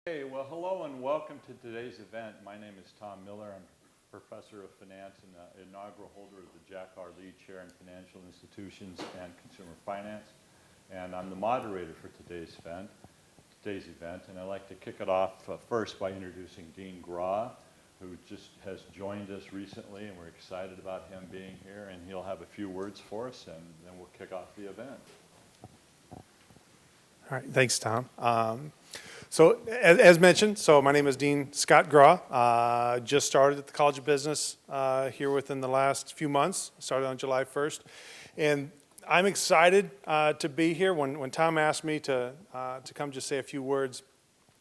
Hey, well, hello and welcome to today's event. My name is Tom Miller. I'm Professor of Finance and inaugural holder of the Jack R. Lee Chair in Financial Institutions and Consumer Finance. And I'm the moderator for today's event. And I'd like to kick it off first by introducing Dean Graw, who just has joined us recently, and we're excited about him being here. And he'll have a few words for us, and then we'll kick off the event. All right, thanks, Tom. So as mentioned, my name is Dean Scott Graw. Just started at the College of Business here within the last few months. Started on July 1st. And I'm excited to be here. When Tom asked me to come just say a few words,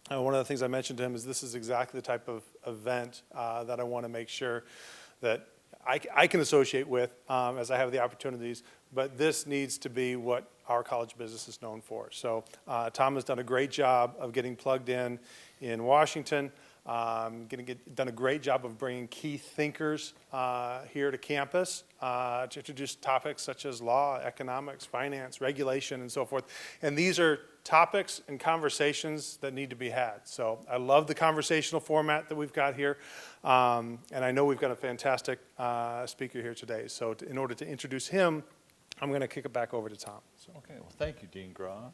one of the things I mentioned to him is this is exactly the type of event that I want to make sure that I can associate with as I have the opportunities, but this needs to be what our College of Business is known for. So Tom has done a great job of getting plugged in Washington, done a great job of bringing key thinkers here to campus to introduce topics such as law, economics, finance, regulation, and so forth. And these are topics and conversations that need to be had. So I love the conversational format that we've got here. And I know we've got a fantastic speaker here today. So in order to introduce him, I'm going to kick it back over to Tom. So. Okay, well, thank you, Dean Graw.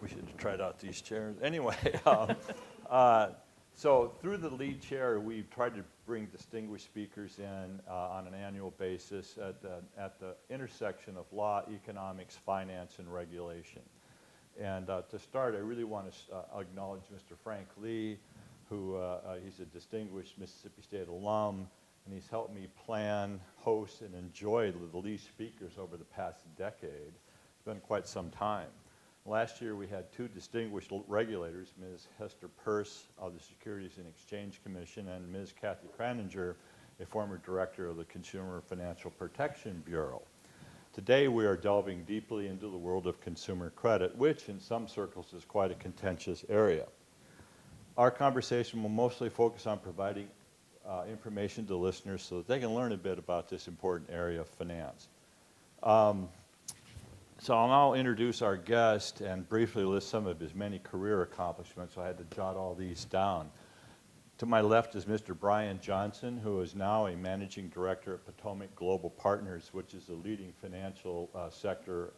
We should have tried out these chairs. Anyway, so through the lead chair, we've tried to bring distinguished speakers in on an annual basis at the intersection of law, economics, finance, and regulation. And to start, I really want to acknowledge Mr. Frank Lee, who he's a distinguished Mississippi State alum, and he's helped me plan, host, and enjoy the Lee speakers over the past decade. It's been quite some time. Last year we had two distinguished regulators, Ms. Hester Peirce of the Securities and Exchange Commission and Ms. Kathy Kraninger, a former director of the Consumer Financial Protection Bureau. Today we are delving deeply into the world of consumer credit, which in some circles is quite a contentious area. Our conversation will mostly focus on providing information to listeners so that they can learn a bit about this important area of finance. So I'll now introduce our guest and briefly list some of his many career accomplishments. So I had to jot all these down. To my left is Mr. Brian Johnson, who is now a managing director at Patomak Global Partners, which is the leading financial sector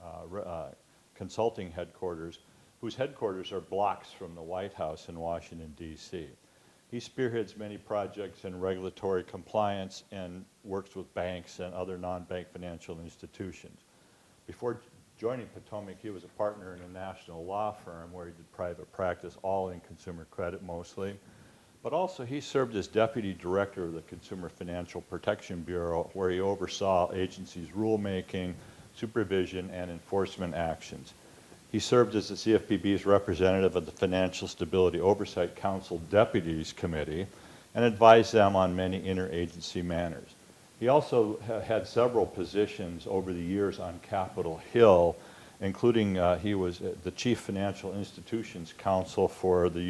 consulting headquarters, whose headquarters are blocks from the White House in Washington, D.C. He spearheads many projects in regulatory compliance and works with banks and other non-bank financial institutions. Before joining Patomak, he was a partner in a national law firm where he did private practice, all in consumer credit mostly. But also he served as deputy director of the Consumer Financial Protection Bureau, where he oversaw agencies' rulemaking, supervision, and enforcement actions. He served as the CFPB's representative of the Financial Stability Oversight Council Deputies Committee and advised them on many interagency matters. He also had several positions over the years on Capitol Hill, including he was the Chief Financial Institutions Counsel for the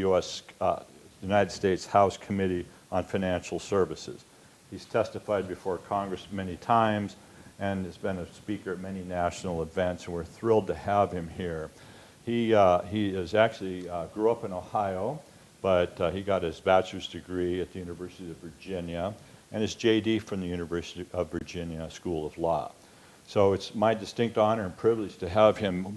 United States House Committee on Financial Services. He's testified before Congress many times and has been a speaker at many national events, and we're thrilled to have him here. He is actually grew up in Ohio, but he got his bachelor's degree at the University of Virginia and his JD from the University of Virginia School of Law. So it's my distinct honor and privilege to have him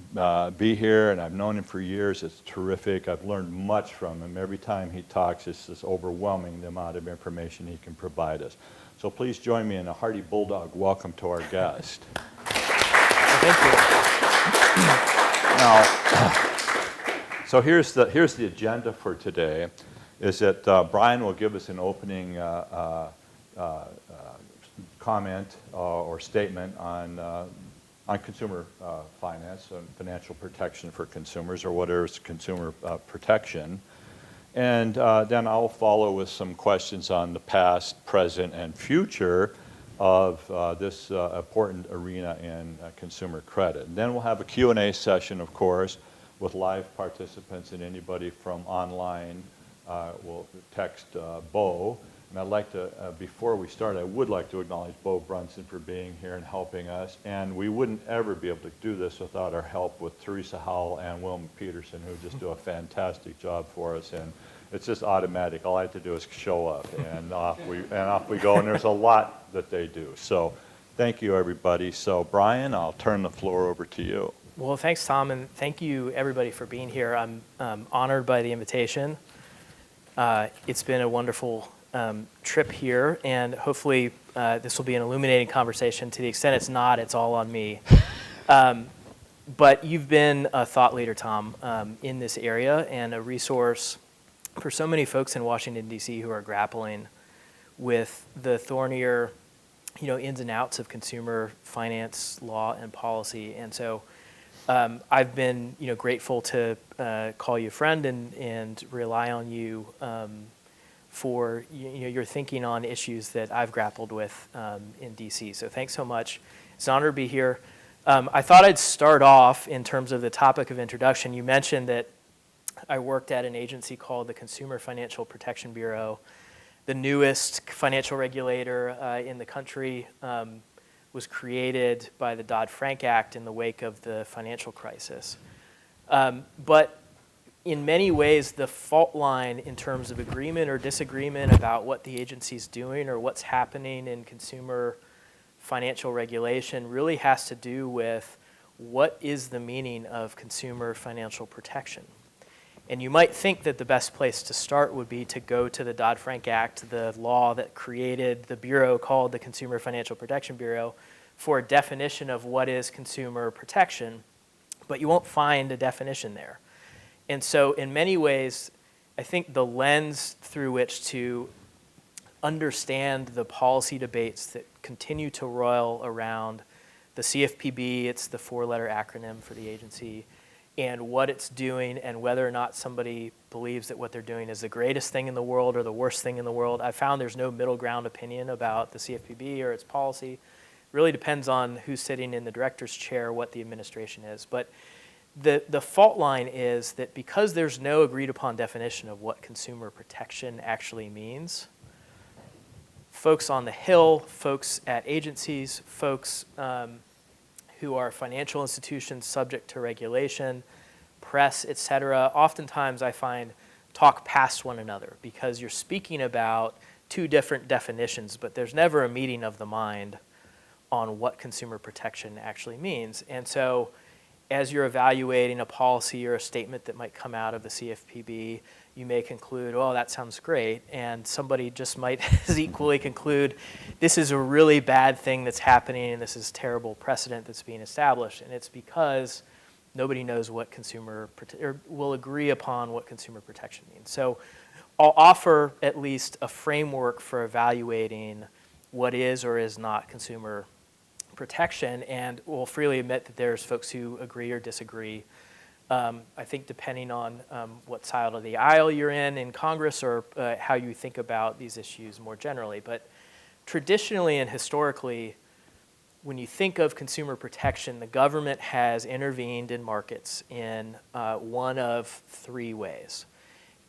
be here, and I've known him for years. It's terrific. I've learned much from him. Every time he talks, it's just overwhelming the amount of information he can provide us. So please join me in a hearty bulldog welcome to our guest. Thank you. Now, so here's the agenda for today, is that Brian will give us an opening comment or statement on consumer finance and financial protection for consumers, or whatever is consumer protection. And then I'll follow with some questions on the past, present, and future of this important arena in consumer credit. And then we'll have a Q&A session, of course, with live participants, and anybody from online will text Bo, And I'd like to, before we start, I would like to acknowledge Bo Brunson for being here and helping us. And we wouldn't ever be able to do this without our help with Teresa Howell and Wilma Peterson, who just do a fantastic job for us. And it's just automatic. All I have to do is show up, and off we go. And there's a lot that they do. So thank you, everybody. So Brian, I'll turn the floor over to you. Well, thanks, Tom, and thank you, everybody, for being here. I'm honored by the invitation. It's been a wonderful trip here, and hopefully this will be an illuminating conversation. To the extent it's not, it's all on me. But you've been a thought leader, Tom, in this area, and a resource for so many folks in Washington, D.C. who are grappling with the thornier, ins and outs of consumer finance, law, and policy. And so I've been, grateful to call you a friend and rely on you for your thinking on issues that I've grappled with in DC. So thanks so much. It's an honor to be here. I thought I'd start off in terms of the topic of introduction. You mentioned that I worked at an agency called the Consumer Financial Protection Bureau. The newest financial regulator in the country was created by the Dodd-Frank Act in the wake of the financial crisis. But in many ways, the fault line in terms of agreement or disagreement about what the agency's doing or what's happening in consumer financial regulation really has to do with what is the meaning of consumer financial protection. And you might think that the best place to start would be to go to the Dodd-Frank Act, the law that created the bureau called the Consumer Financial Protection Bureau, for a definition of what is consumer protection, but you won't find a definition there. And so in many ways, I think the lens through which to understand the policy debates that continue to roil around the CFPB, it's the four-letter acronym for the agency, and what it's doing and whether or not somebody believes that what they're doing is the greatest thing in the world or the worst thing in the world. I found there's no middle ground opinion about the CFPB or its policy. It really depends on who's sitting in the director's chair, what the administration is. But the fault line is that because there's no agreed upon definition of what consumer protection actually means, folks on the Hill, folks at agencies, folks who are financial institutions subject to regulation, press, et cetera, oftentimes I find talk past one another because you're speaking about two different definitions, but there's never a meeting of the mind on what consumer protection actually means. And so as you're evaluating a policy or a statement that might come out of the CFPB, you may conclude, oh, that sounds great. And somebody just might as equally conclude, this is a really bad thing that's happening and this is terrible precedent that's being established. And it's because nobody knows what or will agree upon what consumer protection means. So I'll offer at least a framework for evaluating what is or is not consumer protection, and will freely admit that there's folks who agree or disagree. I think depending on what side of the aisle you're in Congress or how you think about these issues more generally. But traditionally and historically, when you think of consumer protection, the government has intervened in markets in one of three ways.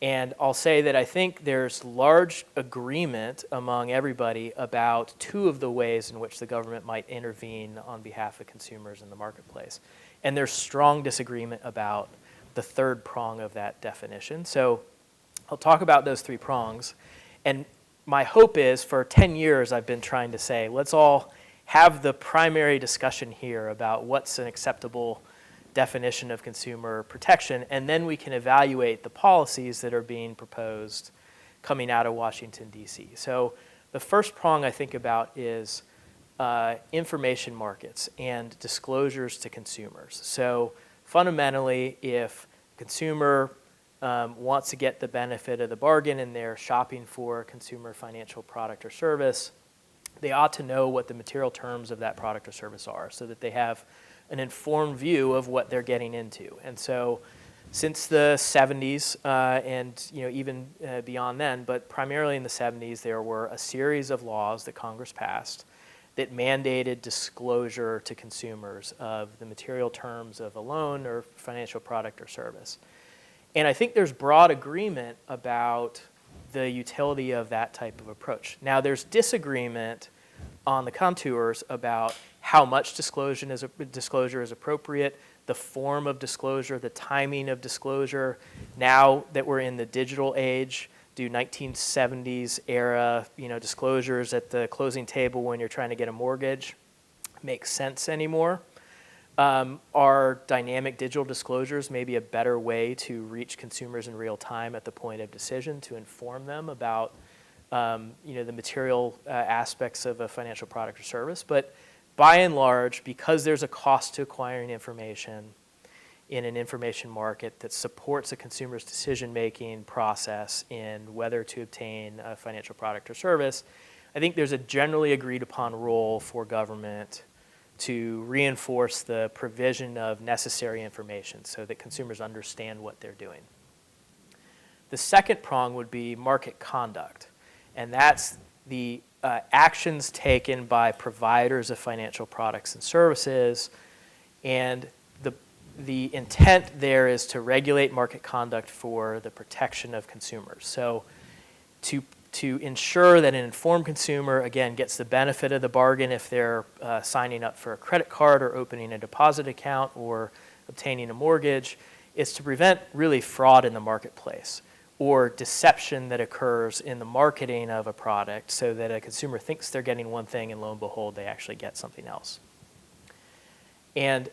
And I'll say that I think there's large agreement among everybody about two of the ways in which the government might intervene on behalf of consumers in the marketplace. And there's strong disagreement about the third prong of that definition. So I'll talk about those three prongs. And my hope is, for 10 years I've been trying to say, let's all have the primary discussion here about what's an acceptable definition of consumer protection, and then we can evaluate the policies that are being proposed coming out of Washington, D.C. So the first prong I think about is information markets and disclosures to consumers. So fundamentally, if a consumer wants to get the benefit of the bargain and they're shopping for a consumer financial product or service, they ought to know what the material terms of that product or service are so that they have an informed view of what they're getting into. And so since the 70s and even beyond then, but primarily in the 70s, there were a series of laws that Congress passed that mandated disclosure to consumers of the material terms of a loan or financial product or service. And I think there's broad agreement about the utility of that type of approach. Now, there's disagreement on the contours about how much disclosure is appropriate, the form of disclosure, the timing of disclosure. Now that we're in the digital age, do 1970s era, disclosures at the closing table when you're trying to get a mortgage make sense anymore? Are dynamic digital disclosures maybe a better way to reach consumers in real time at the point of decision to inform them about the material aspects of a financial product or service? But by and large, because there's a cost to acquiring information in an information market that supports a consumer's decision-making process in whether to obtain a financial product or service, I think there's a generally agreed upon role for government to reinforce the provision of necessary information so that consumers understand what they're doing. The second prong would be market conduct, and that's the actions taken by providers of financial products and services, and the intent there is to regulate market conduct for the protection of consumers. So to ensure that an informed consumer, again, gets the benefit of the bargain if they're signing up for a credit card or opening a deposit account or obtaining a mortgage, is to prevent really fraud in the marketplace or deception that occurs in the marketing of a product so that a consumer thinks they're getting one thing and lo and behold, they actually get something else. And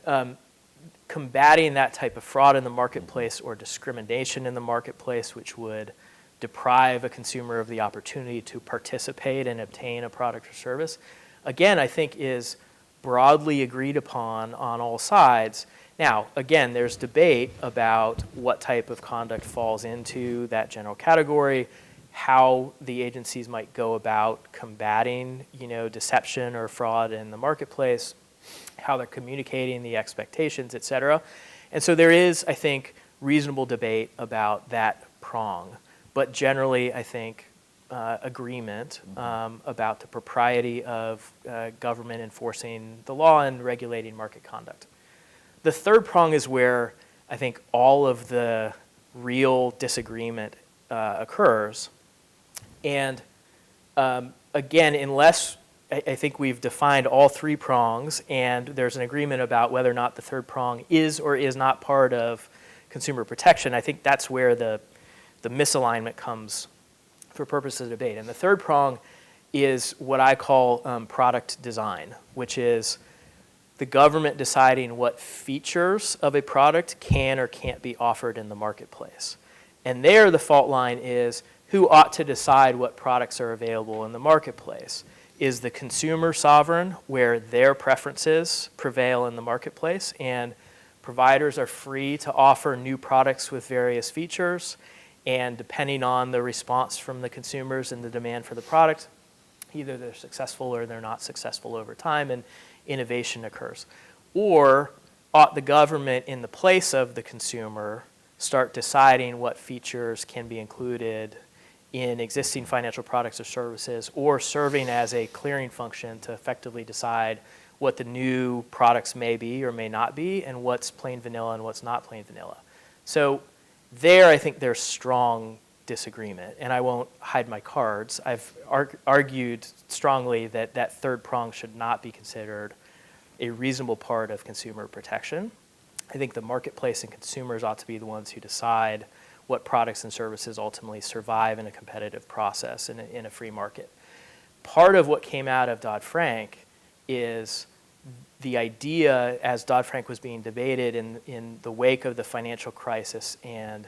combating that type of fraud in the marketplace or discrimination in the marketplace, which would deprive a consumer of the opportunity to participate and obtain a product or service, again, I think is broadly agreed upon on all sides. Now, again, there's debate about what type of conduct falls into that general category, how the agencies might go about combating, deception or fraud in the marketplace, how they're communicating the expectations, et cetera. And so there is, I think, reasonable debate about that prong. But generally, I think, agreement about the propriety of government enforcing the law and regulating market conduct. The third prong is where I think all of the real disagreement occurs. And again, unless I think we've defined all three prongs and there's an agreement about whether or not the third prong is or is not part of consumer protection, I think that's where the misalignment comes for purposes of debate. And the third prong is what I call product design, which is the government deciding what features of a product can or can't be offered in the marketplace. And there the fault line is who ought to decide what products are available in the marketplace. Is the consumer sovereign, where their preferences prevail in the marketplace, and providers are free to offer new products with various features, and depending on the response from the consumers and the demand for the product, either they're successful or they're not successful over time, and innovation occurs. Or ought the government, in the place of the consumer, start deciding what features can be included in existing financial products or services, or serving as a clearing function to effectively decide what the new products may be or may not be, and what's plain vanilla and what's not plain vanilla. So there, I think there's strong disagreement, and I won't hide my cards. I've argued strongly that that third prong should not be considered a reasonable part of consumer protection. I think the marketplace and consumers ought to be the ones who decide what products and services ultimately survive in a competitive process in a free market. Part of what came out of Dodd-Frank is the idea, as Dodd-Frank was being debated in the wake of the financial crisis and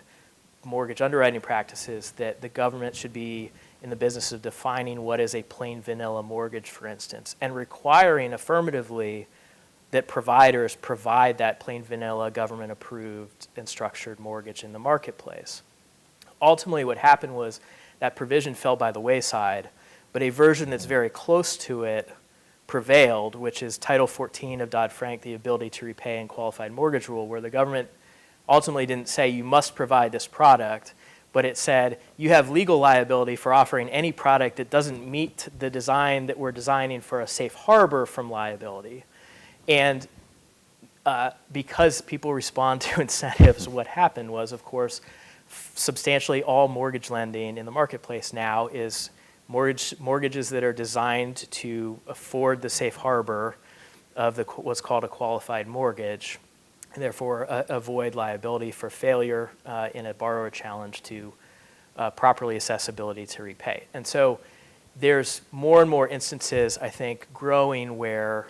mortgage underwriting practices, that the government should be in the business of defining what is a plain vanilla mortgage, for instance, and requiring affirmatively that providers provide that plain vanilla government-approved and structured mortgage in the marketplace. Ultimately, what happened was that provision fell by the wayside, but a version that's very close to it prevailed, which is Title 14 of Dodd-Frank, the ability to repay and qualified mortgage rule, where the government ultimately didn't say you must provide this product, but it said you have legal liability for offering any product that doesn't meet the design that we're designing for a safe harbor from liability. And because people respond to incentives, what happened was, of course, substantially all mortgage lending in the marketplace now is mortgages that are designed to afford the safe harbor of what's called a qualified mortgage, and therefore avoid liability for failure in a borrower challenge to properly assess ability to repay. And so there's more and more instances, I think, growing where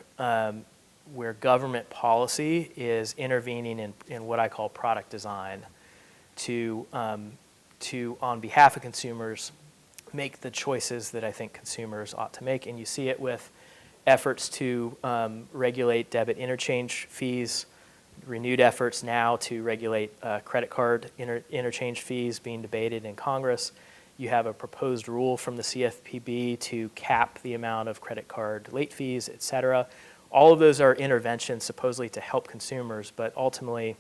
government policy is intervening in what I call product design to on behalf of consumers, make the choices that I think consumers ought to make. And you see it with efforts to regulate debit interchange fees, renewed efforts now to regulate credit card interchange fees being debated in Congress. You have a proposed rule from the CFPB to cap the amount of credit card late fees, et cetera. All of those are interventions supposedly to help consumers, but ultimately,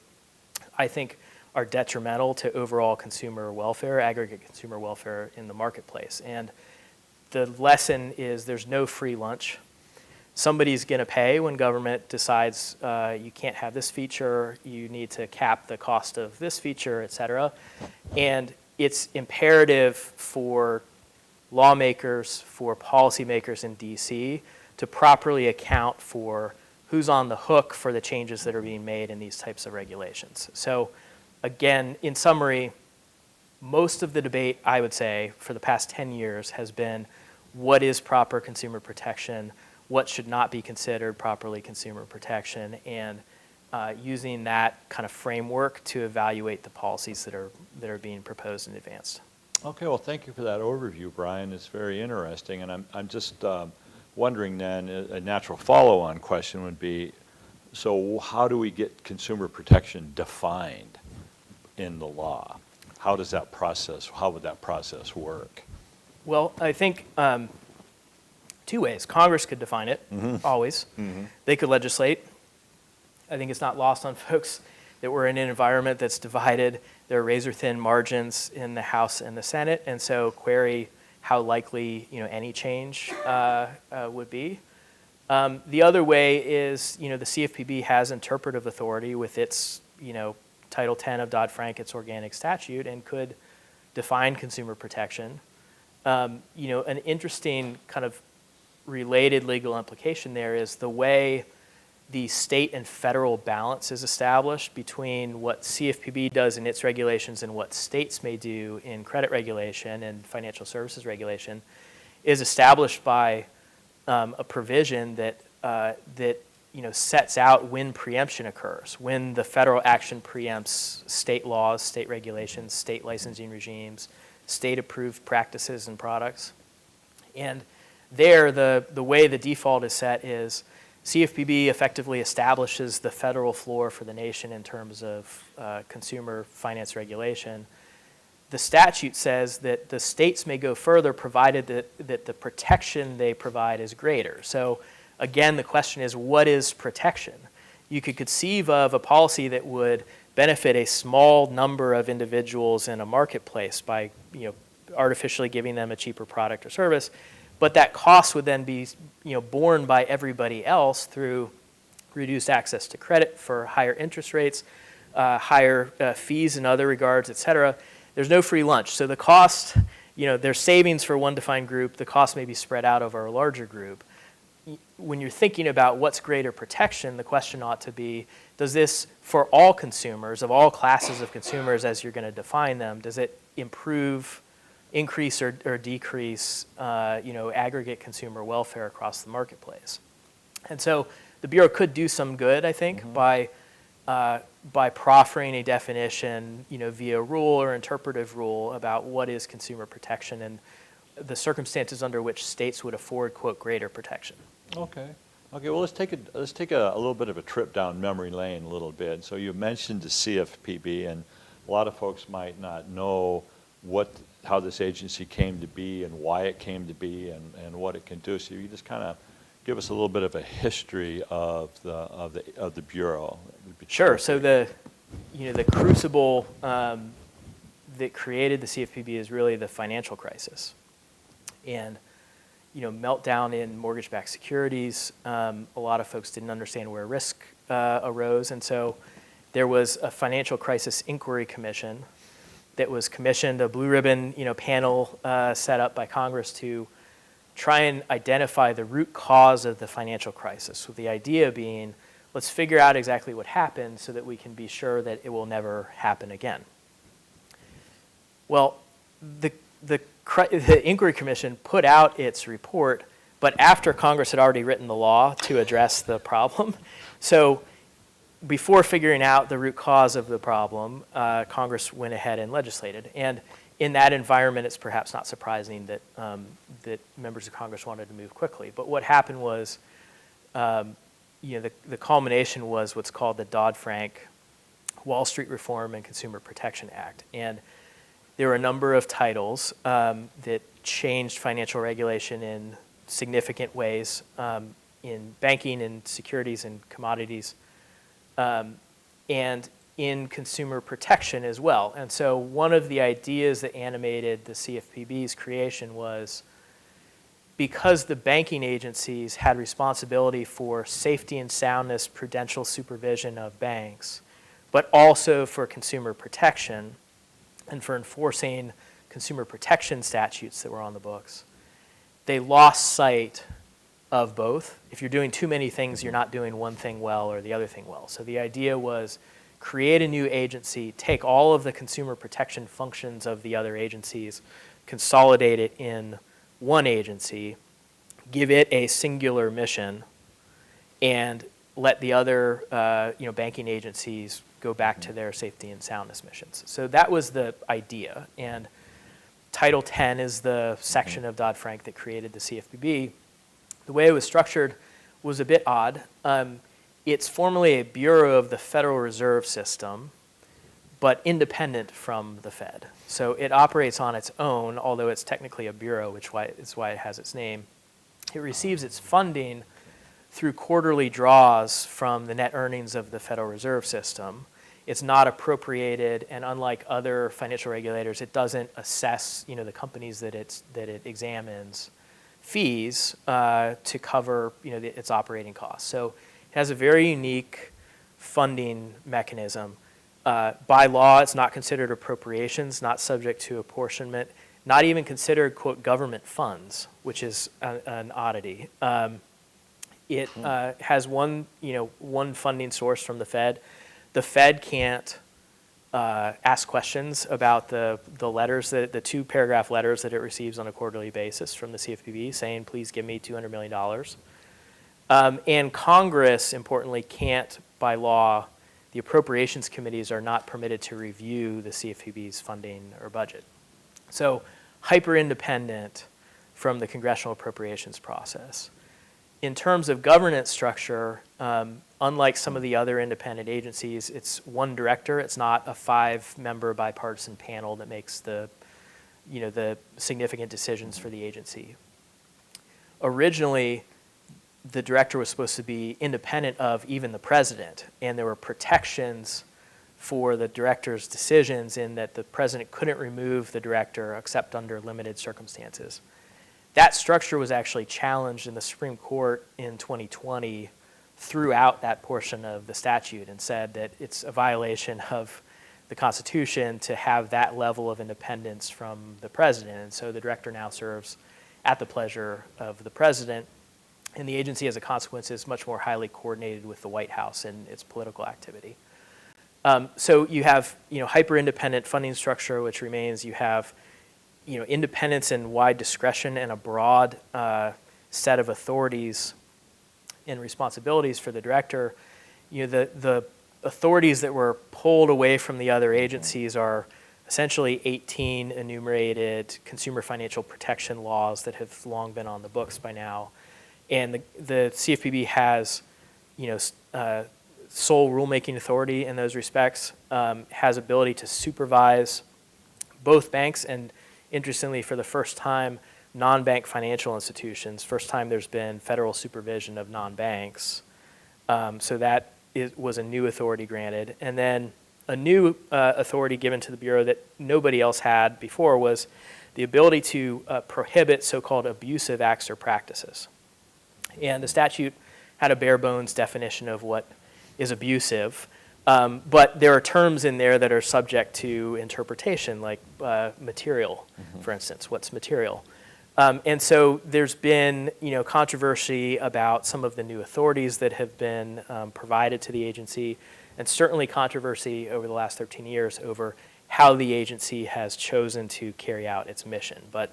I think, are detrimental to overall consumer welfare, aggregate consumer welfare in the marketplace. And the lesson is there's no free lunch. Somebody's going to pay when government decides you can't have this feature, you need to cap the cost of this feature, et cetera. And it's imperative for lawmakers, for policymakers in DC to properly account for who's on the hook for the changes that are being made in these types of regulations. So again, in summary, most of the debate, I would say, for the past 10 years has been what is proper consumer protection, what should not be considered properly consumer protection, and using that kind of framework to evaluate the policies that are being proposed and advanced. Okay, well, thank you for that overview, Brian. It's very interesting, and I'm just wondering then, a natural follow-on question would be, so how do we get consumer protection defined in the law? How would that process work? Well, I think two ways. Congress could define it, always. They could legislate. I think it's not lost on folks that we're in an environment that's divided. There are razor-thin margins in the House and the Senate, and so query how likely any change would be. The other way is the CFPB has interpretive authority with its Title 10 of Dodd-Frank, its organic statute, and could define consumer protection. An interesting kind of related legal implication there is the way the state and federal balance is established between what CFPB does in its regulations and what states may do in credit regulation and financial services regulation is established by a provision that sets out when preemption occurs, when the federal action preempts state laws, state regulations, state licensing regimes, state-approved practices and products. And there, the way the default is set is CFPB effectively establishes the federal floor for the nation in terms of consumer finance regulation. The statute says that the states may go further provided that the protection they provide is greater. So again, the question is, what is protection? You could conceive of a policy that would benefit a small number of individuals in a marketplace by artificially giving them a cheaper product or service, but that cost would then be borne by everybody else through reduced access to credit for higher interest rates, higher fees in other regards, et cetera. There's no free lunch. So the cost, there's savings for one defined group. The cost may be spread out over a larger group. When you're thinking about what's greater protection, the question ought to be, does this, for all consumers, of all classes of consumers as you're going to define them, does it increase or decrease aggregate consumer welfare across the marketplace? And so the Bureau could do some good, I think, by proffering a definition via rule or interpretive rule about what is consumer protection and the circumstances under which states would afford, quote, greater protection. Okay. Well, let's take a little bit of a trip down memory lane a little bit. So you mentioned the CFPB, and a lot of folks might not know how this agency came to be and why it came to be and what it can do. So you just kind of give us a little bit of a history of the Bureau. Sure. So the crucible that created the CFPB is really the financial crisis, and meltdown in mortgage-backed securities. A lot of folks didn't understand where risk arose, and so there was a Financial Crisis Inquiry Commission that was commissioned, a blue ribbon, panel set up by Congress to try and identify the root cause of the financial crisis, with the idea being, let's figure out exactly what happened so that we can be sure that it will never happen again. Well, the Inquiry Commission put out its report, but after Congress had already written the law to address the problem. So before figuring out the root cause of the problem, Congress went ahead and legislated. And in that environment, it's perhaps not surprising that, that members of Congress wanted to move quickly. But what happened was, the culmination was what's called the Dodd-Frank Wall Street Reform and Consumer Protection Act. And there were a number of titles that changed financial regulation in significant ways in banking and securities and commodities, and in consumer protection as well. And so one of the ideas that animated the CFPB's creation was, because the banking agencies had responsibility for safety and soundness prudential supervision of banks, but also for consumer protection and for enforcing consumer protection statutes that were on the books, they lost sight of both. If you're doing too many things, you're not doing one thing well or the other thing well. So the idea was, create a new agency, take all of the consumer protection functions of the other agencies, consolidate it in one agency, give it a singular mission, and let the other banking agencies go back to their safety and soundness missions. So that was the idea. And Title 10 is the section of Dodd-Frank that created the CFPB. The way it was structured was a bit odd. It's formally a bureau of the Federal Reserve System, but independent from the Fed. So it operates on its own, although it's technically a bureau, which is why it has its name. It receives its funding through quarterly draws from the net earnings of the Federal Reserve System. It's not appropriated, and unlike other financial regulators, it doesn't assess, the companies that it examines fees to cover, its operating costs. So it has a very unique funding mechanism. By law, it's not considered appropriations, not subject to apportionment, not even considered, quote, government funds, which is an oddity. It has one funding source from the Fed. The Fed can't ask questions about the letters, the 2-paragraph letters that it receives on a quarterly basis from the CFPB saying, please give me $200 million. And Congress, importantly, can't, by law, the appropriations committees are not permitted to review the CFPB's funding or budget. So hyper-independent from the congressional appropriations process. In terms of governance structure, unlike some of the other independent agencies, it's one director. It's not a 5-member bipartisan panel that makes the significant decisions for the agency. Originally, the director was supposed to be independent of even the president, and there were protections for the director's decisions in that the president couldn't remove the director except under limited circumstances. That structure was actually challenged in the Supreme Court in 2020 throughout that portion of the statute, and said that it's a violation of the Constitution to have that level of independence from the president. And so the director now serves at the pleasure of the president, and the agency, as a consequence, is much more highly coordinated with the White House and its political activity. So you have hyper-independent funding structure, which remains. You have independence and wide discretion and a broad set of authorities and responsibilities for the director. The authorities that were pulled away from the other agencies are essentially 18 enumerated consumer financial protection laws that have long been on the books by now. And the CFPB has, sole rulemaking authority in those respects, has ability to supervise both banks and, interestingly, for the first time, non-bank financial institutions. First time there's been federal supervision of non-banks. So that was a new authority granted. And then a new authority given to the Bureau that nobody else had before was the ability to prohibit so-called abusive acts or practices. And the statute had a bare bones definition of what is abusive. But there are terms in there that are subject to interpretation, like material, for instance. What's material? And so there's been, controversy about some of the new authorities that have been provided to the agency, and certainly controversy over the last 13 years over how the agency has chosen to carry out its mission. But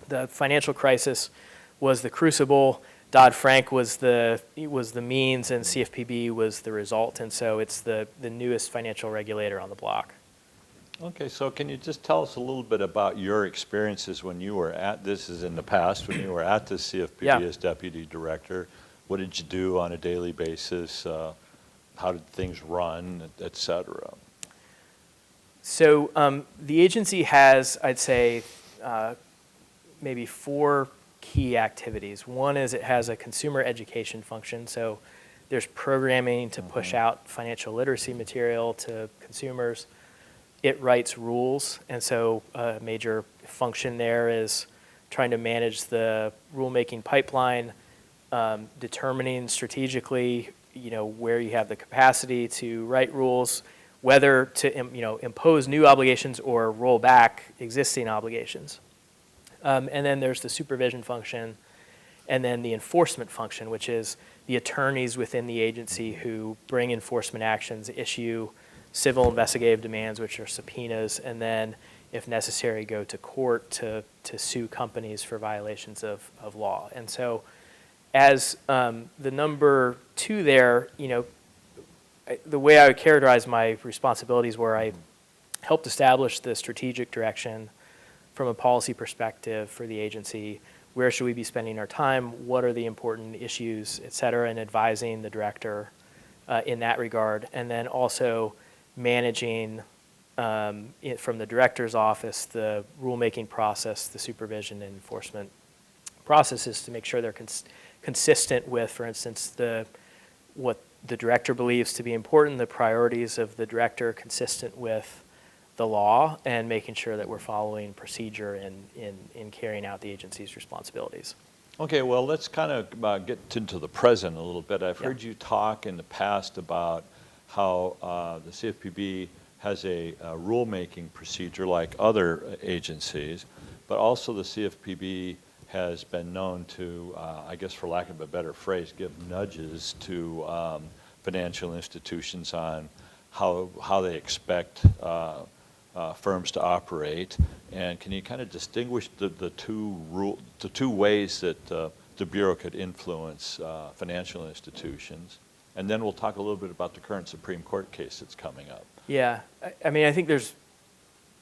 the financial crisis was the crucible. Dodd-Frank was the means, and CFPB was the result. And so it's the newest financial regulator on the block. Okay, so can you just tell us a little bit about your experiences when you were this is in the past, when you were at the CFPB as deputy director? What did you do on a daily basis? How did things run, et cetera? So the agency has, I'd say, maybe 4 key activities. One is it has a consumer education function. So there's programming to push out financial literacy material to consumers. It writes rules, and so a major function there is trying to manage the rulemaking pipeline, determining strategically, where you have the capacity to write rules, whether to impose new obligations or roll back existing obligations. And then there's the supervision function, and then the enforcement function, which is the attorneys within the agency who bring enforcement actions, issue civil investigative demands, which are subpoenas, and then, if necessary, go to court to sue companies for violations of law. And so as the number 2 there, the way I would characterize my responsibilities were I helped establish the strategic direction from a policy perspective for the agency. Where should we be spending our time? What are the important issues, et cetera, and advising the director in that regard. And then also managing from the director's office the rulemaking process, the supervision and enforcement processes to make sure they're consistent with, for instance, what the director believes to be important, the priorities of the director consistent with the law, and making sure that we're following procedure in carrying out the agency's responsibilities. Okay, well, let's kind of get into the present a little bit. I've heard you talk in the past about how the CFPB has a rulemaking procedure like other agencies, but also the CFPB has been known to, I guess for lack of a better phrase, give nudges to financial institutions on how they expect firms to operate. And can you kind of distinguish the two ways that the Bureau could influence financial institutions? And then we'll talk a little bit about the current Supreme Court case that's coming up. Yeah, I mean, I think there's,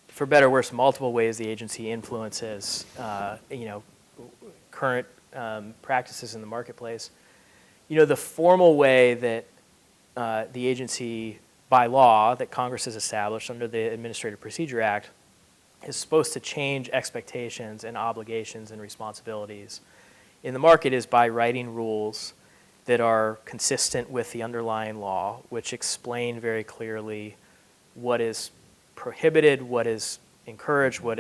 for better or worse, multiple ways the agency influences, current practices in the marketplace. The formal way that the agency, by law, that Congress has established under the Administrative Procedure Act, is supposed to change expectations and obligations and responsibilities in the market is by writing rules that are consistent with the underlying law, which explain very clearly what is prohibited, what is encouraged, what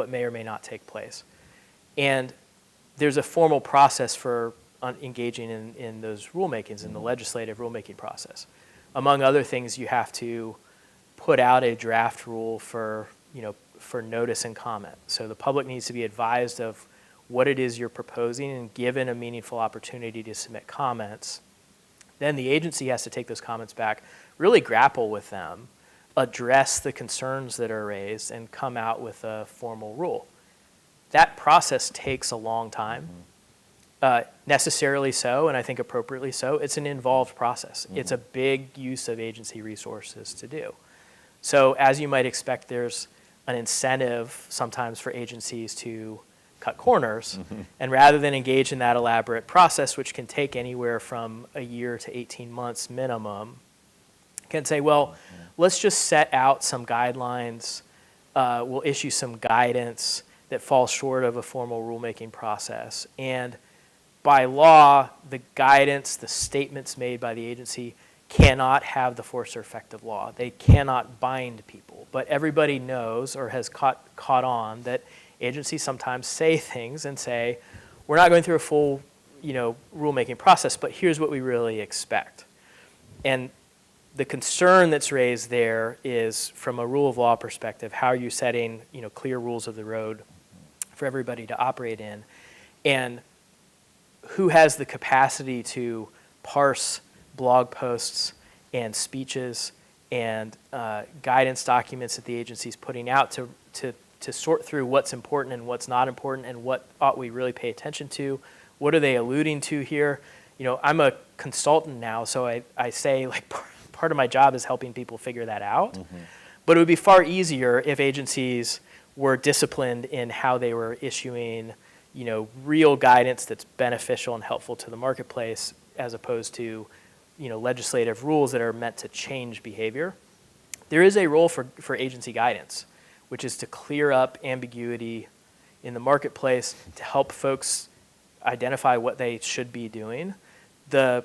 may or may not take place. And there's a formal process for engaging in those rulemakings, in the legislative rulemaking process. Among other things, you have to put out a draft rule for notice and comment. So the public needs to be advised of what it is you're proposing and given a meaningful opportunity to submit comments. Then the agency has to take those comments back, really grapple with them, address the concerns that are raised, and come out with a formal rule. That process takes a long time, necessarily so, and I think appropriately so. It's an involved process. It's a big use of agency resources to do. So as you might expect, there's an incentive sometimes for agencies to cut corners, and rather than engage in that elaborate process, which can take anywhere from a year to 18 months minimum, can say, well, let's just set out some guidelines, we'll issue some guidance that falls short of a formal rulemaking process. And by law, the guidance, the statements made by the agency cannot have the force or effect of law. They cannot bind people. But everybody knows or has caught on that agencies sometimes say things and say, we're not going through a full rulemaking process, but here's what we really expect. And the concern that's raised there is, from a rule of law perspective, how are you setting, clear rules of the road for everybody to operate in, and who has the capacity to parse blog posts and speeches and guidance documents that the agency's putting out to sort through what's important and what's not important, and what ought we really pay attention to. What are they alluding to here? I'm a consultant now, so I say, like, part of my job is helping people figure that out. Mm-hmm. But it would be far easier if agencies were disciplined in how they were issuing, real guidance that's beneficial and helpful to the marketplace, as opposed to, legislative rules that are meant to change behavior. There is a role for agency guidance, which is to clear up ambiguity in the marketplace, to help folks identify what they should be doing. The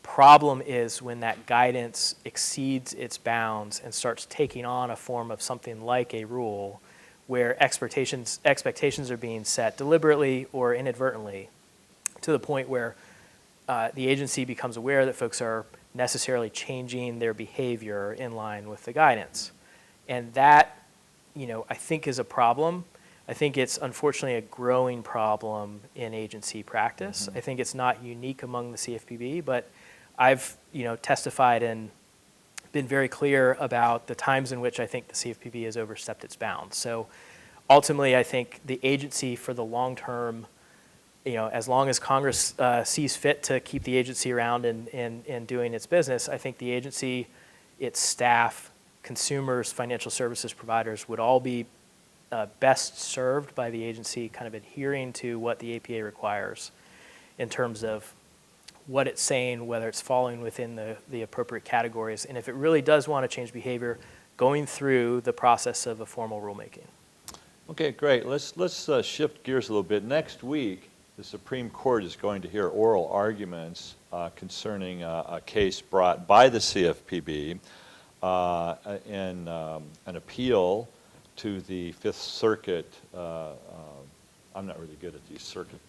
problem is when that guidance exceeds its bounds and starts taking on a form of something like a rule, where expectations are being set deliberately or inadvertently, to the point where the agency becomes aware that folks are necessarily changing their behavior in line with the guidance. And that, I think, is a problem. I think it's unfortunately a growing problem in agency practice. Mm-hmm. I think it's not unique among the CFPB, but I've testified and been very clear about the times in which I think the CFPB has overstepped its bounds. So ultimately, I think the agency, for the long term, as long as Congress sees fit to keep the agency around and doing its business, I think the agency, its staff, consumers, financial services providers would all be best served by the agency kind of adhering to what the APA requires in terms of what it's saying, whether it's falling within the appropriate categories, and if it really does want to change behavior, going through the process of a formal rulemaking. Okay, great. Let's shift gears a little bit. Next week, the Supreme Court is going to hear oral arguments concerning a case brought by the CFPB in an appeal to the Fifth Circuit. I'm not really good at these circuit,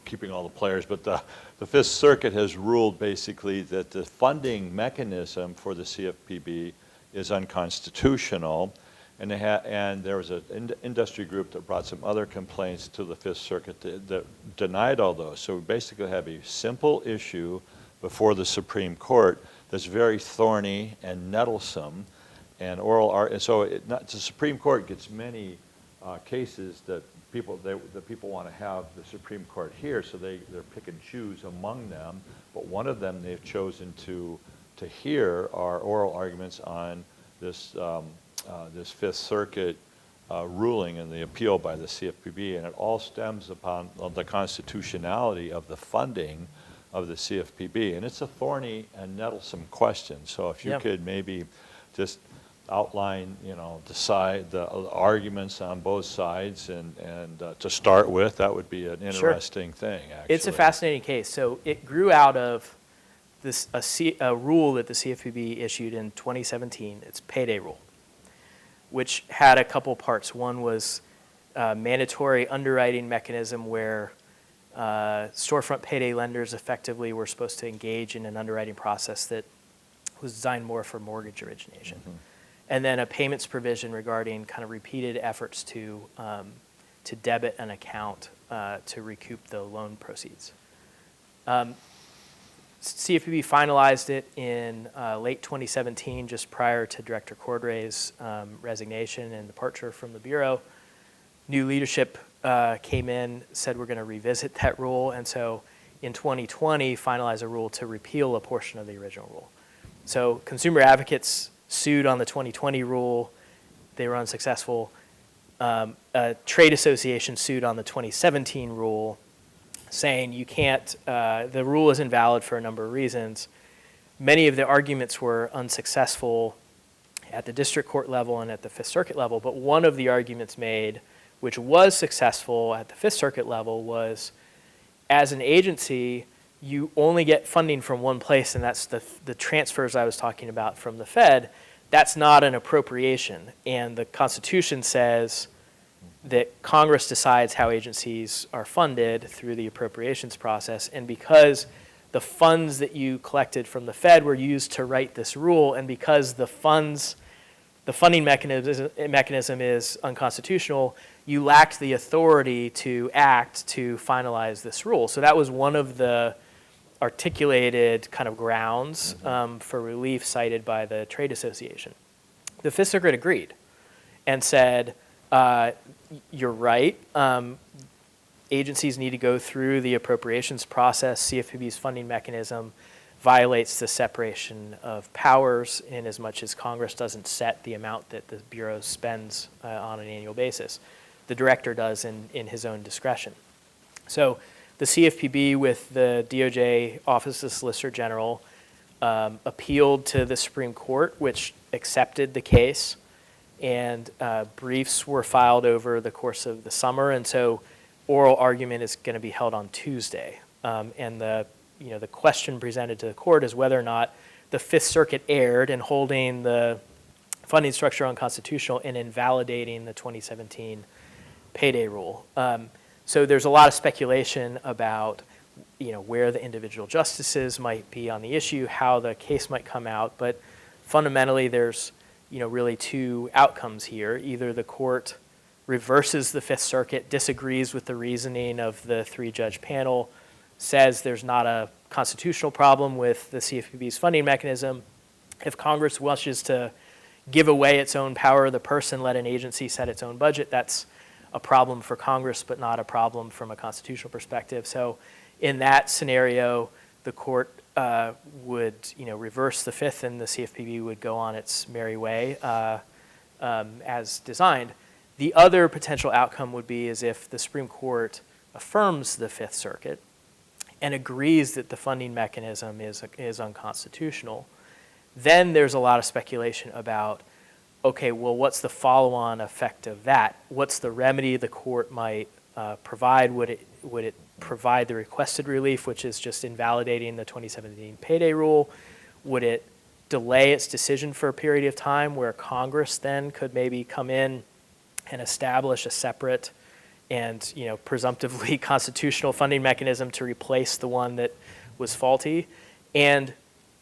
keeping all the players, but the Fifth Circuit has ruled basically that the funding mechanism for the CFPB is unconstitutional, and there was an industry group that brought some other complaints to the Fifth Circuit that denied all those. So we basically have a simple issue before the Supreme Court that's very thorny and nettlesome, and the Supreme Court gets many cases that people want to have the Supreme Court hear, so they're pick and choose among them. But one of them they've chosen to hear are oral arguments on this Fifth Circuit ruling and the appeal by the CFPB, and it all stems upon the constitutionality of the funding of the CFPB, and it's a thorny and nettlesome question. So if you could maybe just outline, the arguments on both sides, and to start with, that would be an interesting thing, actually. It's a fascinating case. So it grew out of a rule that the CFPB issued in 2017. It's payday rule, which had a couple parts. One was a mandatory underwriting mechanism where storefront payday lenders effectively were supposed to engage in an underwriting process that was designed more for mortgage origination. Mm-hmm. And then a payments provision regarding kind of repeated efforts to debit an account to recoup the loan proceeds. CFPB finalized it in late 2017, just prior to Director Cordray's resignation and departure from the Bureau. New leadership came in, said we're going to revisit that rule, and so in 2020 finalized a rule to repeal a portion of the original rule. So consumer advocates sued on the 2020 rule. They were unsuccessful. A trade association sued on the 2017 rule, saying you can't, the rule is invalid for a number of reasons. Many of the arguments were unsuccessful at the district court level and at the Fifth Circuit level, but one of the arguments made, which was successful at the Fifth Circuit level, was as an agency, you only get funding from one place, and that's the transfers I was talking about from the Fed. That's not an appropriation, and the Constitution says that Congress decides how agencies are funded through the appropriations process, and because the funds that you collected from the Fed were used to write this rule, and because the funding mechanism is unconstitutional, you lacked the authority to act to finalize this rule. So that was one of the articulated kind of grounds for relief cited by the Trade Association. The Fifth Circuit agreed and said, you're right, agencies need to go through the appropriations process. CFPB's funding mechanism violates the separation of powers in as much as Congress doesn't set the amount that the Bureau spends on an annual basis. The director does in his own discretion. So the CFPB with the DOJ Office of Solicitor General appealed to the Supreme Court, which accepted the case, and briefs were filed over the course of the summer, and so oral argument is going to be held on Tuesday. And the question presented to the court is whether or not the Fifth Circuit erred in holding the funding structure unconstitutional and invalidating the 2017 payday rule. So there's a lot of speculation about where the individual justices might be on the issue, how the case might come out, but fundamentally there's really two outcomes here. Either the court reverses the Fifth Circuit, disagrees with the reasoning of the three-judge panel, says there's not a constitutional problem with the CFPB's funding mechanism. If Congress wishes to give away its own power of the purse and let an agency set its own budget, that's a problem for Congress, but not a problem from a constitutional perspective. So in that scenario, the court would reverse the Fifth and the CFPB would go on its merry way as designed. The other potential outcome would be is if the Supreme Court affirms the Fifth Circuit and agrees that the funding mechanism is unconstitutional, then there's a lot of speculation about, okay, well, what's the follow-on effect of that? What's the remedy the court might provide? Would it provide the requested relief, which is just invalidating the 2017 payday rule? Would it delay its decision for a period of time where Congress then could maybe come in and establish a separate and presumptively constitutional funding mechanism to replace the one that was faulty? And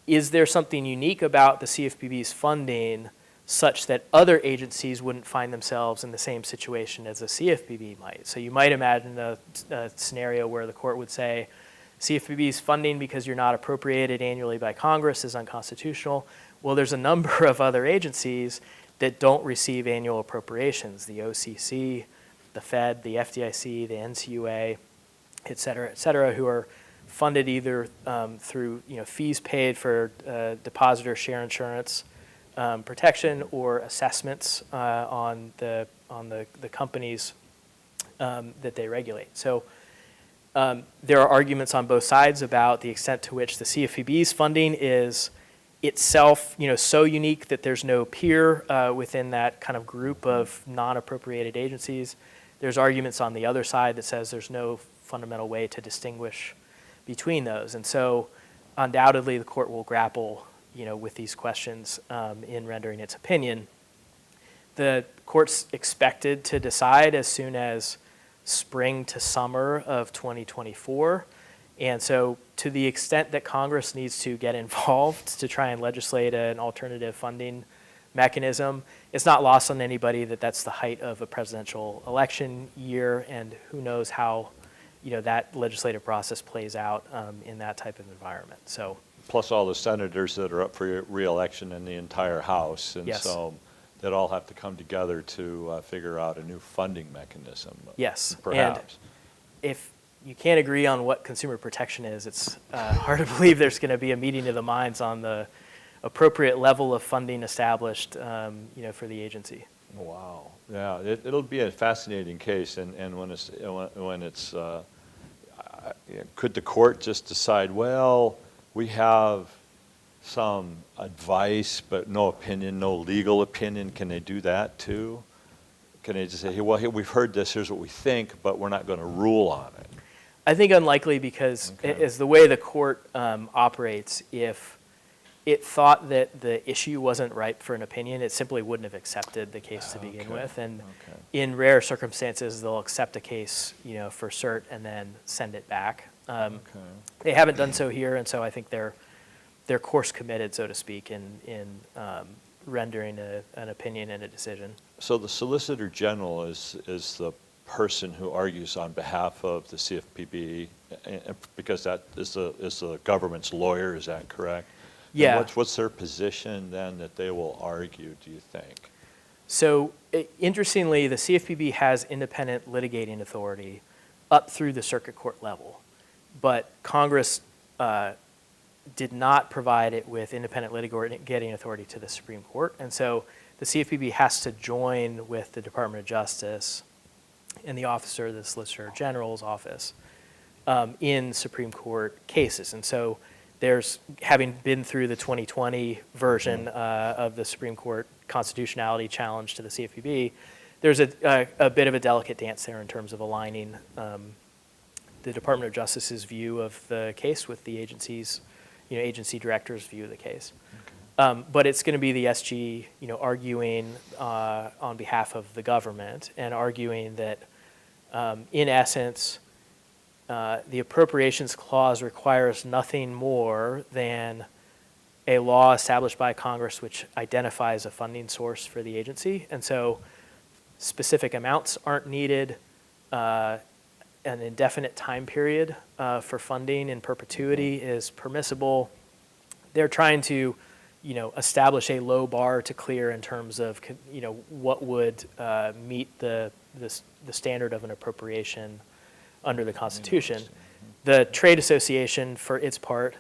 is there something unique about the CFPB's funding such that other agencies wouldn't find themselves in the same situation as the CFPB might? So you might imagine a scenario where the court would say, CFPB's funding, because you're not appropriated annually by Congress, is unconstitutional. Well, there's a number of other agencies that don't receive annual appropriations, the OCC, the Fed, the FDIC, the NCUA, et cetera, who are funded either through fees paid for depositor share insurance protection or assessments on the companies that they regulate. So there are arguments on both sides about the extent to which the CFPB's funding is itself so unique that there's no peer within that kind of group of non-appropriated agencies. There's arguments on the other side that says there's no fundamental way to distinguish between those. And so undoubtedly the court will grapple with these questions in rendering its opinion. The court's expected to decide as soon as spring to summer of 2024. And so to the extent that Congress needs to get involved to try and legislate an alternative funding mechanism, it's not lost on anybody that that's the height of a presidential election year, and who knows how that legislative process plays out in that type of environment. So, plus all the senators that are up for re-election in the entire House, and yes. So that all have to come together to figure out a new funding mechanism. Yes, perhaps. And if you can't agree on what consumer protection is, it's hard to believe there's going to be a meeting of the minds on the appropriate level of funding established, for the agency. Wow. Yeah, it'll be a fascinating case, and when it's could the court just decide, well, we have some advice but no opinion, no legal opinion? Can they do that too? Can they just say, hey, well, we've heard this, here's what we think, but we're not going to rule on it? I think unlikely, because as the way the court operates, if it thought that the issue wasn't ripe for an opinion, it simply wouldn't have accepted the case to begin with. And in rare circumstances, they'll accept a case, for cert and then send it back. Okay. They haven't done so here, and so I think they're course committed, so to speak, in rendering an opinion and a decision. So the Solicitor General is the person who argues on behalf of the CFPB, because that is the government's lawyer, is that correct? And Yeah. what's their position then that they will argue, do you think? So interestingly, the CFPB has independent litigating authority up through the circuit court level, but Congress did not provide it with independent litigating authority to the Supreme Court, and so the CFPB has to join with the Department of Justice and the officer of the Solicitor General's office in Supreme Court cases. And so there's, having been through the 2020 version of the Supreme Court constitutionality challenge to the CFPB, there's a bit of a delicate dance there in terms of aligning the Department of Justice's view of the case with the agency's, agency director's view of the case. But it's going to be the SG, arguing on behalf of the government and arguing that, in essence, the Appropriations Clause requires nothing more than a law established by Congress which identifies a funding source for the agency. And so specific amounts aren't needed, an indefinite time period for funding in perpetuity is permissible. They're trying to establish a low bar to clear in terms of, what would meet the standard of an appropriation under the Constitution. The trade association, for its part,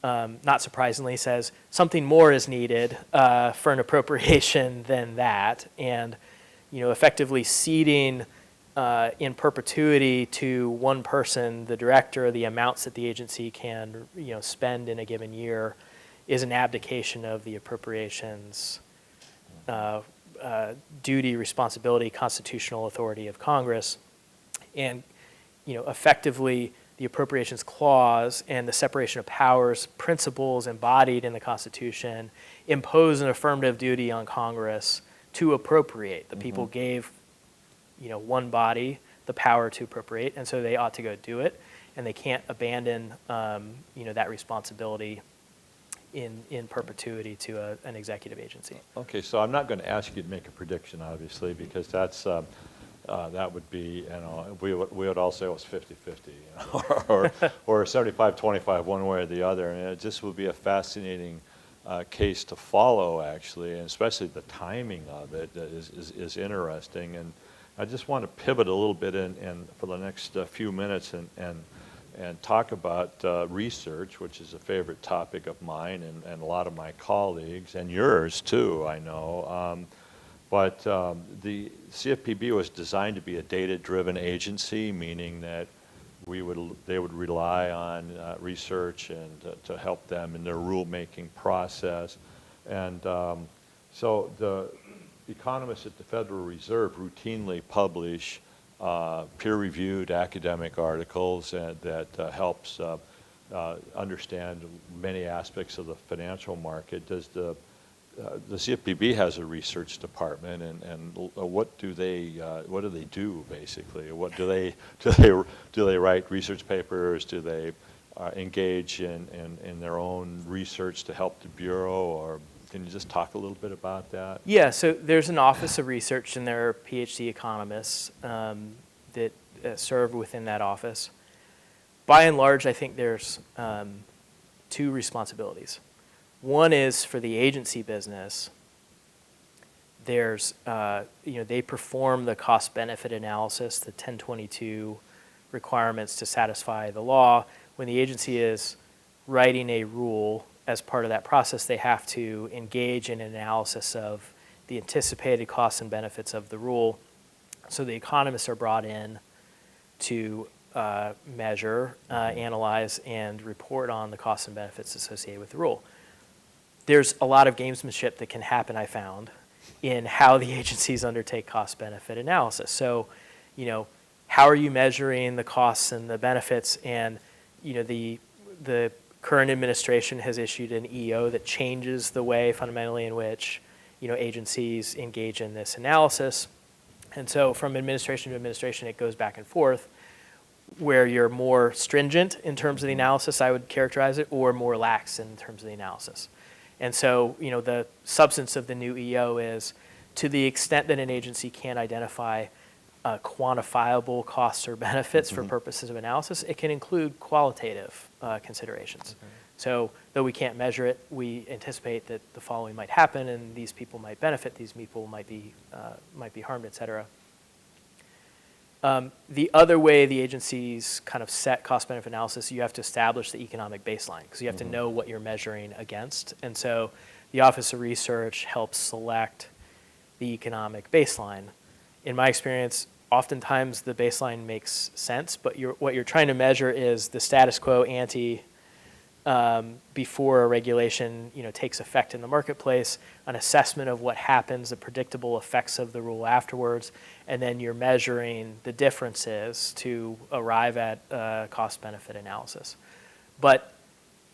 not surprisingly, says something more is needed for an appropriation than that, and effectively ceding in perpetuity to one person, the director, the amounts that the agency can spend in a given year is an abdication of the appropriations duty, responsibility, constitutional authority of Congress. And effectively, the Appropriations Clause and the separation of powers principles embodied in the Constitution impose an affirmative duty on Congress to appropriate. The people gave one body the power to appropriate, and so they ought to go do it, and they can't abandon that responsibility in perpetuity to an executive agency. Okay, so I'm not going to ask you to make a prediction, obviously, because that's that would be, we would all say it was 50-50, or 75-25, one way or the other, and it just would be a fascinating case to follow, actually, and especially the timing of it is interesting. And I just want to pivot a little bit for the next few minutes and talk about research, which is a favorite topic of mine and a lot of my colleagues, and yours too, I know. But the CFPB was designed to be a data-driven agency, meaning that they would rely on research and to help them in their rulemaking process. And so the economists at the Federal Reserve routinely publish peer-reviewed academic articles that helps understand many aspects of the financial market. Does the CFPB has a research department, and what do they do basically? What do they write research papers? Do they engage in their own research to help the bureau, or can you just talk a little bit about that? Yeah, so there's an Office of Research, and there are PhD economists that serve within that office. By and large, I think there's two responsibilities. One is for the agency business. There's, they perform the cost-benefit analysis, the 1022 requirements to satisfy the law. When the agency is writing a rule, as part of that process, they have to engage in an analysis of the anticipated costs and benefits of the rule. So the economists are brought in to measure, analyze, and report on the costs and benefits associated with the rule. There's a lot of gamesmanship that can happen, I found, in how the agencies undertake cost-benefit analysis. So, how are you measuring the costs and the benefits? And, the current administration has issued an EO that changes the way fundamentally in which, agencies engage in this analysis. And so from administration to administration, it goes back and forth. where you're more stringent in terms of the analysis, I would characterize it, or more lax in terms of the analysis. And so, the substance of the new EO is, to the extent that an agency can identify quantifiable costs or benefits for purposes of analysis, it can include qualitative considerations. So, though we can't measure it, we anticipate that the following might happen, and these people might benefit, these people might be harmed, et cetera. The other way the agencies kind of set cost-benefit analysis, you have to establish the economic baseline, because you have to know what you're measuring against. And so the Office of Research helps select the economic baseline. In my experience, oftentimes the baseline makes sense, but what you're trying to measure is the status quo ante before a regulation takes effect in the marketplace, an assessment of what happens, the predictable effects of the rule afterwards, and then you're measuring the differences to arrive at a cost-benefit analysis. But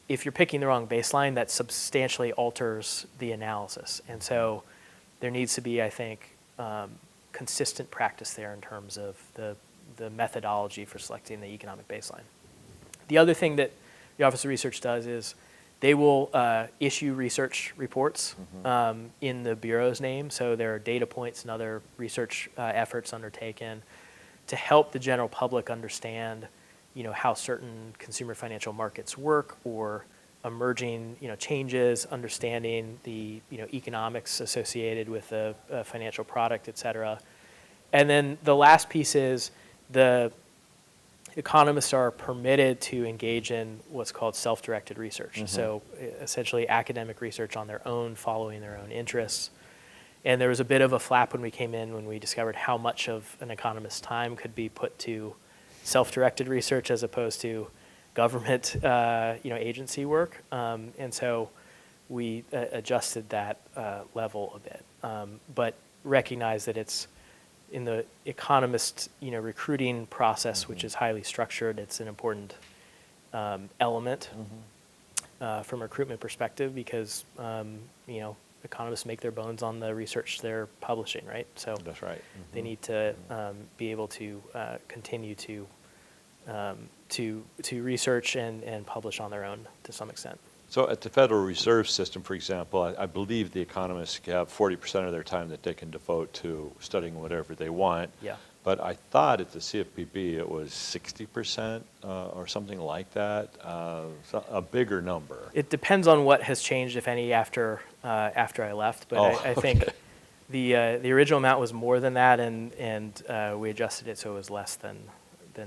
if you're picking the wrong baseline, that substantially alters the analysis. And so there needs to be, I think, consistent practice there in terms of the methodology for selecting the economic baseline. The other thing that the Office of Research does is they will issue research reports in the Bureau's name. So there are data points and other research efforts undertaken to help the general public understand, how certain consumer financial markets work, or emerging, changes, understanding the, economics associated with a financial product, et cetera. And then the last piece is the economists are permitted to engage in what's called self-directed research. So essentially academic research on their own, following their own interests. And there was a bit of a flap when we came in when we discovered how much of an economist's time could be put to self-directed research as opposed to government agency work. And so we adjusted that level a bit. But recognize that it's in the economist, recruiting process, which is highly structured. It's an important element from a recruitment perspective because, economists make their bones on the research they're publishing, right? So that's right. They need to be able to continue to research and publish on their own to some extent. So at the Federal Reserve System, for example, I believe the economists have 40% of their time that they can devote to studying whatever they want. Yeah. But I thought at the CFPB it was 60% or something like that, a bigger number. It depends on what has changed, if any, after I left. But I think the original amount was more than that, and we adjusted it so it was less than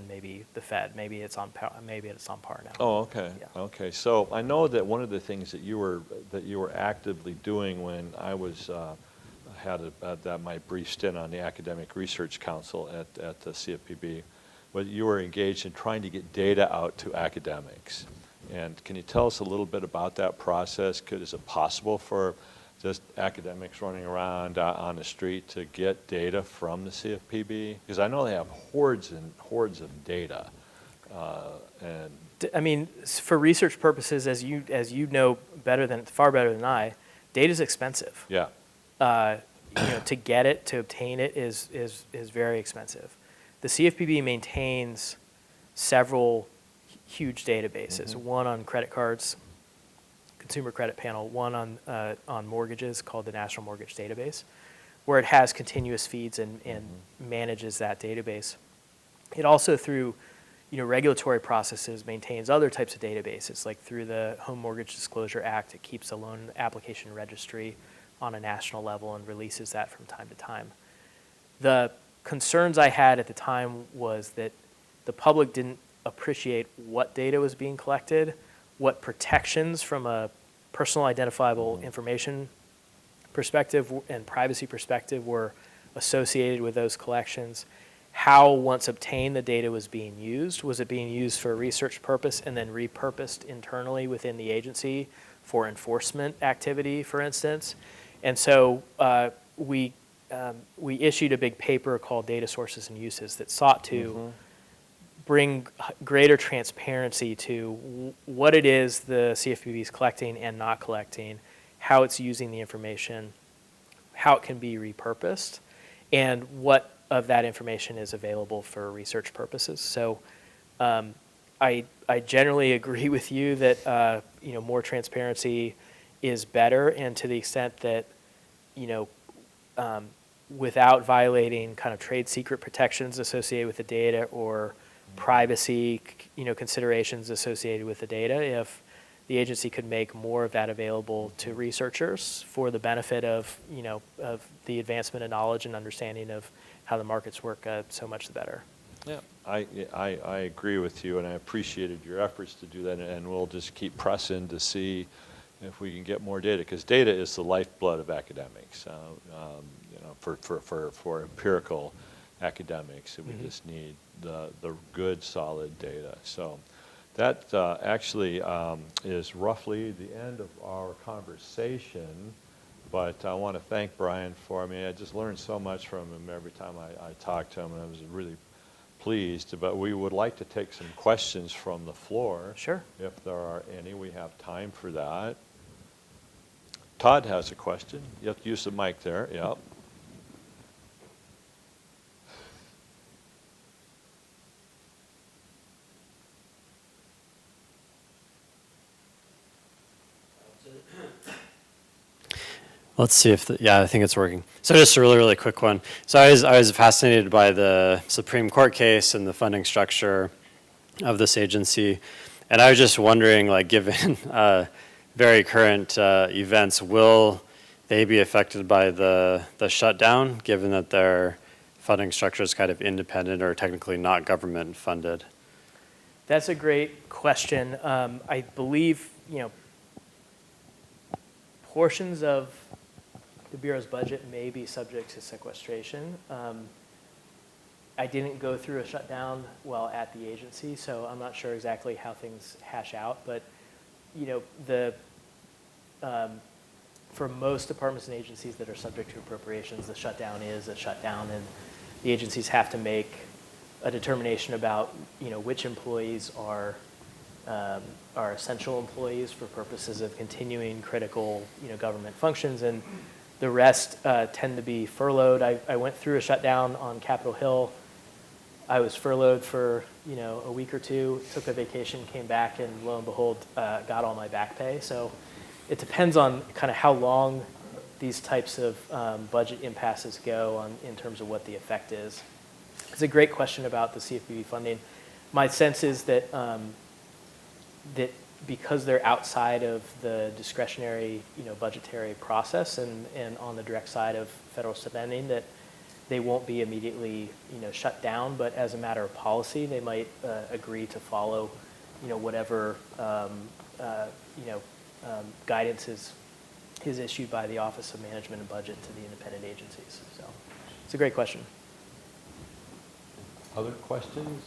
maybe the Fed. Maybe it's on par now. Oh, okay. Yeah. Okay. So I know that one of the things that you were actively doing when I was had my brief stint on the Academic Research Council at the CFPB, was you were engaged in trying to get data out to academics. And can you tell us a little bit about that process? Is it possible for just academics running around on the street to get data from the CFPB? Because I know they have hordes and hordes of data. I mean, for research purposes, as you know far better than I, data is expensive. Yeah. To get it, to obtain it is very expensive. The CFPB maintains several huge databases. One on credit cards, Consumer Credit Panel, one on mortgages called the National Mortgage Database, where it has continuous feeds and manages that database. It also, through regulatory processes, maintains other types of databases, like through the Home Mortgage Disclosure Act. It keeps a loan application registry on a national level and releases that from time to time. The concerns I had at the time was that the public didn't appreciate what data was being collected, what protections from a personal identifiable information perspective and privacy perspective were associated with those collections, how once obtained the data was being used. Was it being used for a research purpose and then repurposed internally within the agency for enforcement activity, for instance? And so we issued a big paper called Data Sources and Uses that sought to bring greater transparency to what it is the CFPB is collecting and not collecting, how it's using the information, how it can be repurposed, and what of that information is available for research purposes. So I generally agree with you that more transparency is better, and to the extent that without violating kind of trade secret protections associated with the data or privacy considerations associated with the data, if the agency could make more of that available to researchers for the benefit of of the advancement of knowledge and understanding of how the markets work, so much the better. Yeah, I agree with you, and I appreciated your efforts to do that, and we'll just keep pressing to see if we can get more data, because data is the lifeblood of academics. For empirical academics, we just need the good, solid data. So that actually is roughly the end of our conversation. But I want to thank Brian for, I just learned so much from him every time I talked to him, and I was really pleased. But we would like to take some questions from the floor. Sure. If there are any, we have time for that. Todd has a question. You have to use the mic there. Yep. Let's see if, I think it's working. So just a really, really quick one. So I was fascinated by the Supreme Court case and the funding structure of this agency. And I was just wondering, like, given very current events, will they be affected by the shutdown, given that their funding structure is kind of independent or technically not government funded? That's a great question. I believe, portions of the Bureau's budget may be subject to sequestration. I didn't go through a shutdown while at the agency, so I'm not sure exactly how things hash out. But, for most departments and agencies that are subject to appropriations, the shutdown is a shutdown, and the agencies have to make a determination about, which employees are essential employees for purposes of continuing critical, government functions, and the rest tend to be furloughed. I went through a shutdown on Capitol Hill. I was furloughed for, a week or two, took a vacation, came back, and lo and behold, got all my back pay. So it depends on kind of how long these types of budget impasses go in terms of what the effect is. It's a great question about the CFPB funding. My sense is that that because they're outside of the discretionary, budgetary process and on the direct side of federal spending, that they won't be immediately, shut down. But as a matter of policy, they might agree to follow, whatever, guidance is issued by the Office of Management and Budget to the independent agencies. So it's a great question. Other questions?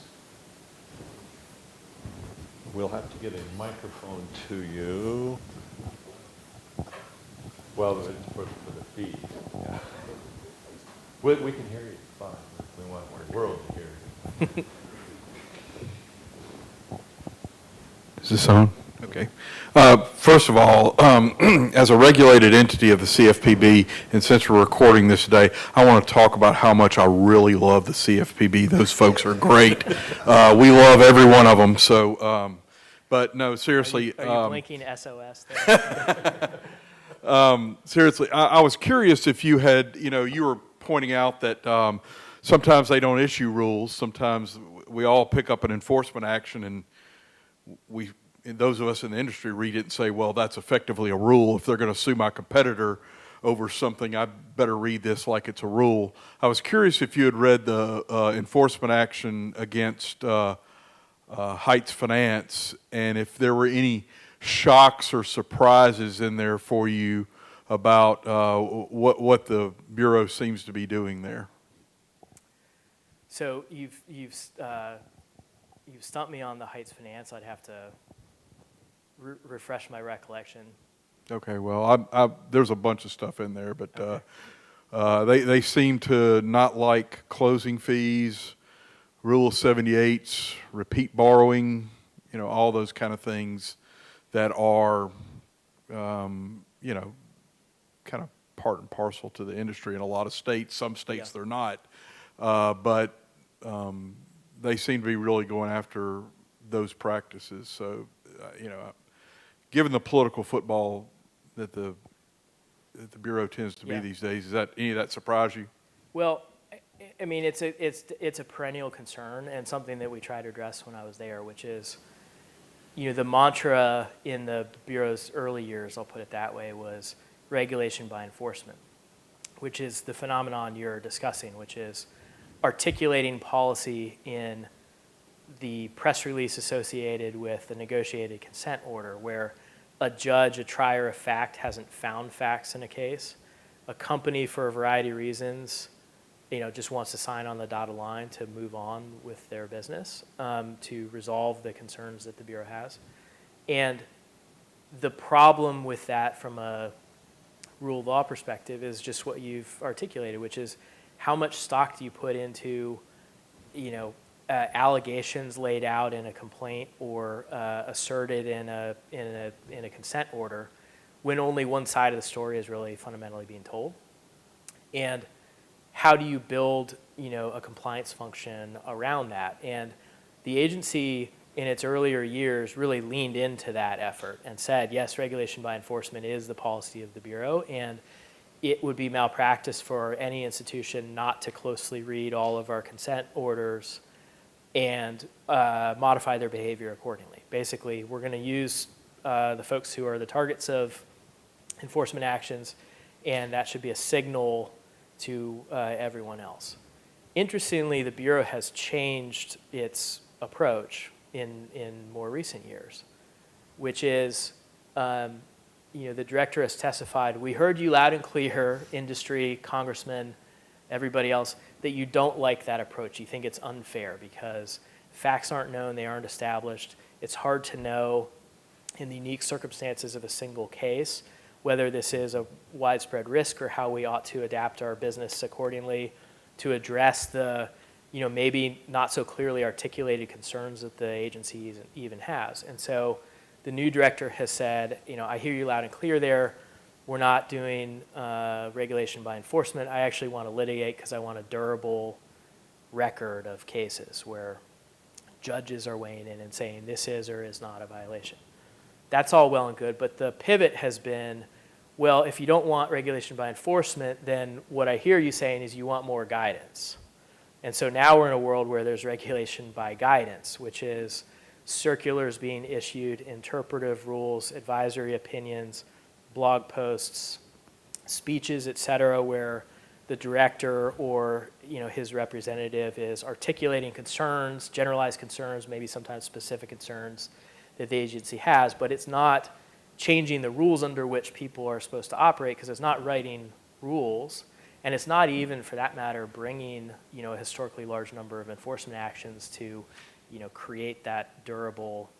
We'll have to get a microphone to you. Well, for the feed. Yeah. We can hear you fine. We want the world to hear you. Is this on? Okay. First of all, as a regulated entity of the CFPB, and since we're recording this today, I want to talk about how much I really love the CFPB. Those folks are great. We love every one of them. So, but no, seriously. Are you blinking SOS there? Seriously, I was curious if you had, you were pointing out that sometimes they don't issue rules. Sometimes we all pick up an enforcement action, and those of us in the industry read it and say, well, that's effectively a rule. If they're going to sue my competitor over something, I better read this like it's a rule. I was curious if you had read the enforcement action against Heights Finance, and if there were any shocks or surprises in there for you about what the Bureau seems to be doing there. So you've stumped me on the Heights Finance. I'd have to refresh my recollection. Okay, well, there's a bunch of stuff in there, but okay. They seem to not like closing fees, Rule of 78s, repeat borrowing, all those kind of things that are, kind of part and parcel to the industry in a lot of states. Some states they're not, but they seem to be really going after those practices. So, given the political football that the Bureau tends to be Yeah. these days, does any of that surprise you? Well, I mean, it's a perennial concern and something that we try to address when I was there, which is, the mantra in the Bureau's early years, I'll put it that way, was regulation by enforcement, which is the phenomenon you're discussing, which is articulating policy in the press release associated with the negotiated consent order, where a judge, a trier of fact, hasn't found facts in a case. A company, for a variety of reasons, just wants to sign on the dotted line to move on with their business, to resolve the concerns that the Bureau has. And the problem with that from a rule of law perspective is just what you've articulated, which is how much stock do you put into, allegations laid out in a complaint or asserted in a consent order when only one side of the story is really fundamentally being told? And how do you build, a compliance function around that? And the agency in its earlier years really leaned into that effort and said, yes, regulation by enforcement is the policy of the Bureau, and it would be malpractice for any institution not to closely read all of our consent orders and modify their behavior accordingly. Basically, we're going to use the folks who are the targets of enforcement actions, and that should be a signal to everyone else. Interestingly, the Bureau has changed its approach in more recent years, which is, the director has testified, we heard you loud and clear, industry, congressmen, everybody else, that you don't like that approach. You think it's unfair because facts aren't known, they aren't established. It's hard to know in the unique circumstances of a single case whether this is a widespread risk or how we ought to adapt our business accordingly to address the, maybe not so clearly articulated concerns that the agency even has. And so the new director has said, I hear you loud and clear there. We're not doing regulation by enforcement. I actually want to litigate because I want a durable record of cases where judges are weighing in and saying this is or is not a violation. That's all well and good, but the pivot has been, well, if you don't want regulation by enforcement, then what I hear you saying is you want more guidance. And so now we're in a world where there's regulation by guidance, which is circulars being issued, interpretive rules, advisory opinions, blog posts, speeches, et cetera, where the director or his representative is articulating concerns, generalized concerns, maybe sometimes specific concerns that the agency has, but it's not changing the rules under which people are supposed to operate because it's not writing rules, and it's not even, for that matter, bringing a historically large number of enforcement actions to create that durable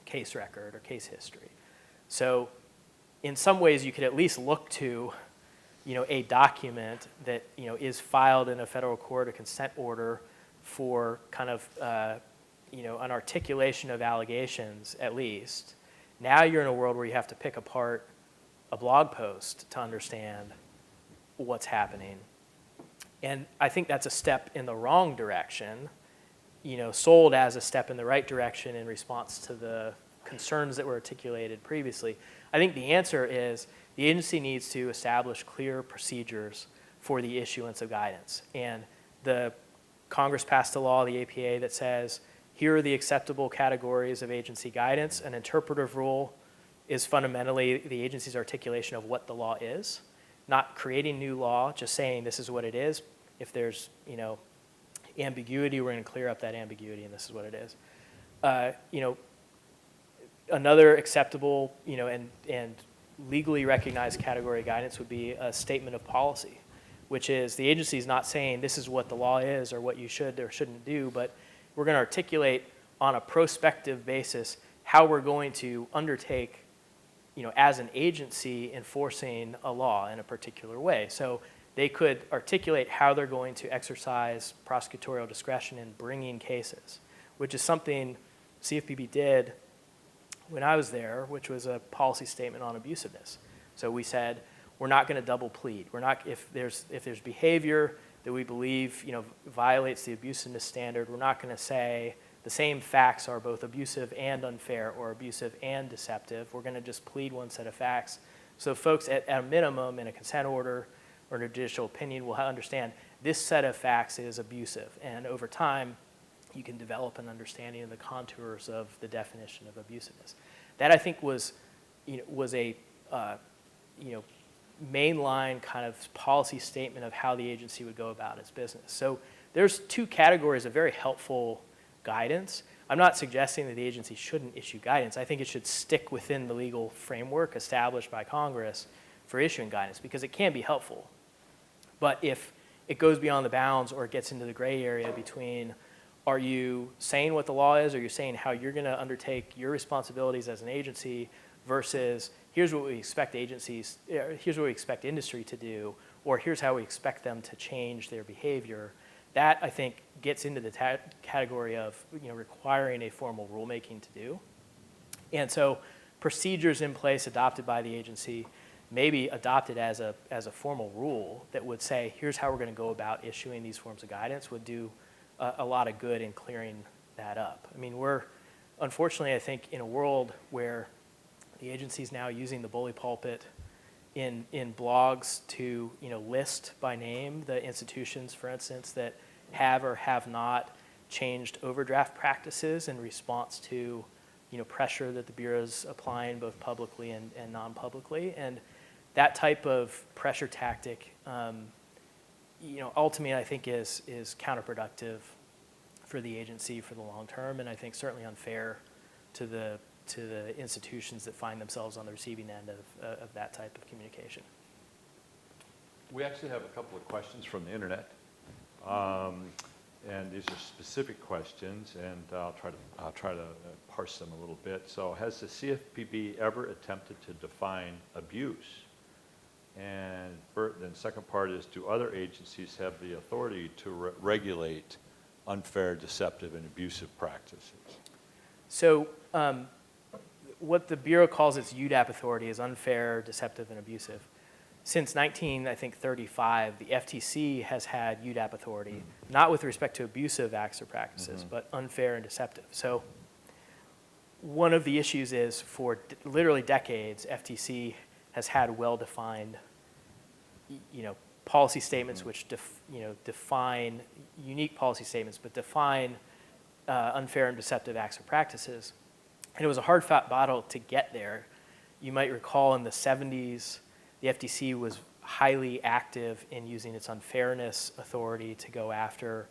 case record or case history. So in some ways you could at least look to a document that is filed in a federal court, a consent order for kind of an articulation of allegations at least. Now you're in a world where you have to pick apart a blog post to understand what's happening. And I think that's a step in the wrong direction, sold as a step in the right direction in response to the concerns that were articulated previously. I think the answer is the agency needs to establish clear procedures for the issuance of guidance. And the Congress passed a law, the APA, that says here are the acceptable categories of agency guidance. An interpretive rule is fundamentally the agency's articulation of what the law is, not creating new law, just saying this is what it is. If there's ambiguity, we're going to clear up that ambiguity, and this is what it is. Another acceptable and legally recognized category of guidance would be a statement of policy, which is the agency is not saying this is what the law is or what you should or shouldn't do, but we're going to articulate on a prospective basis how we're going to undertake, as an agency enforcing a law in a particular way. So they could articulate how they're going to exercise prosecutorial discretion in bringing cases, which is something CFPB did when I was there, which was a policy statement on abusiveness. So we said, we're not going to double plead. We're not, if there's behavior that we believe, violates the abusiveness standard, we're not going to say the same facts are both abusive and unfair or abusive and deceptive. We're going to just plead one set of facts. So folks, at a minimum, in a consent order or in a judicial opinion, will understand this set of facts is abusive. And over time, you can develop an understanding of the contours of the definition of abusiveness. That, I think, was a mainline kind of policy statement of how the agency would go about its business. So there's two categories of very helpful guidance. I'm not suggesting that the agency shouldn't issue guidance. I think it should stick within the legal framework established by Congress for issuing guidance, because it can be helpful. But if it goes beyond the bounds or it gets into the gray area between, are you saying what the law is, or you're saying how you're going to undertake your responsibilities as an agency, versus here's what we expect agencies, here's what we expect industry to do, or here's how we expect them to change their behavior, that, I think, gets into the category of requiring a formal rulemaking to do. And so procedures in place adopted by the agency, maybe adopted as a formal rule that would say, here's how we're going to go about issuing these forms of guidance, would do a lot of good in clearing that up. I mean, we're, unfortunately, I think, in a world where the agency is now using the bully pulpit in blogs to list by name the institutions, for instance, that have or have not changed overdraft practices in response to pressure that the Bureau's applying both publicly and non-publicly. And that type of pressure tactic, ultimately, I think is counterproductive for the agency for the long term, and I think certainly unfair to the institutions that find themselves on the receiving end of that type of communication. We actually have a couple of questions from the internet, and these are specific questions, and I'll try to parse them a little bit. So, has the CFPB ever attempted to define abuse? And then the second part is, do other agencies have the authority to regulate unfair, deceptive, and abusive practices? So what the Bureau calls its UDAP authority is unfair, deceptive, and abusive. Since 1935, the FTC has had UDAP authority, not with respect to abusive acts or practices, but unfair and deceptive. So one of the issues is, for literally decades, FTC has had well-defined, policy statements which define unique policy statements, but define unfair and deceptive acts or practices. And it was a hard-fought battle to get there. You might recall in the 70s, the FTC was highly active in using its unfairness authority to go after,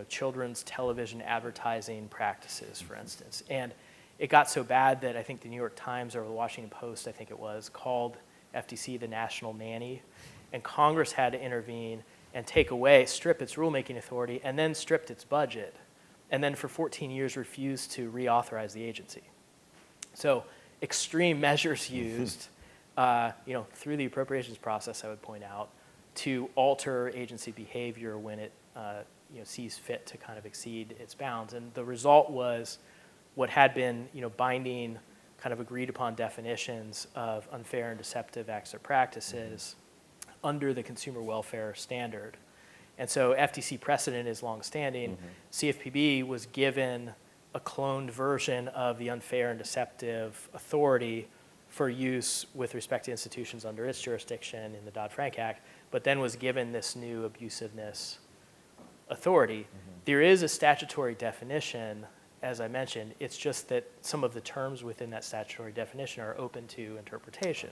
children's television advertising practices, for instance. And it got so bad that I think the New York Times or the Washington Post, I think it was, called FTC the national nanny. And Congress had to intervene and strip its rulemaking authority, and then stripped its budget, and then for 14 years refused to reauthorize the agency. So extreme measures used, through the appropriations process, I would point out, to alter agency behavior when it sees fit to kind of exceed its bounds. And the result was what had been binding, kind of agreed upon definitions of unfair and deceptive acts or practices under the consumer welfare standard. And so FTC precedent is longstanding. CFPB was given a cloned version of the unfair and deceptive authority for use with respect to institutions under its jurisdiction in the Dodd-Frank Act, but then was given this new abusiveness authority. There is a statutory definition, as I mentioned. It's just that some of the terms within that statutory definition are open to interpretation.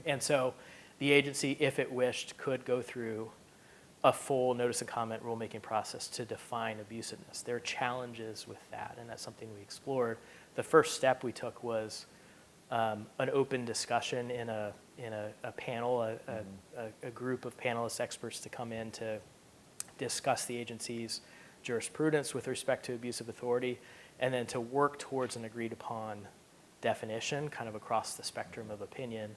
And so the agency, if it wished, could go through a full notice and comment rulemaking process to define abusiveness. There are challenges with that, and that's something we explored. The first step we took was an open discussion in a panel, a group of panelists, experts, to come in to discuss the agency's jurisprudence with respect to abusive authority, and then to work towards an agreed upon definition kind of across the spectrum of opinion.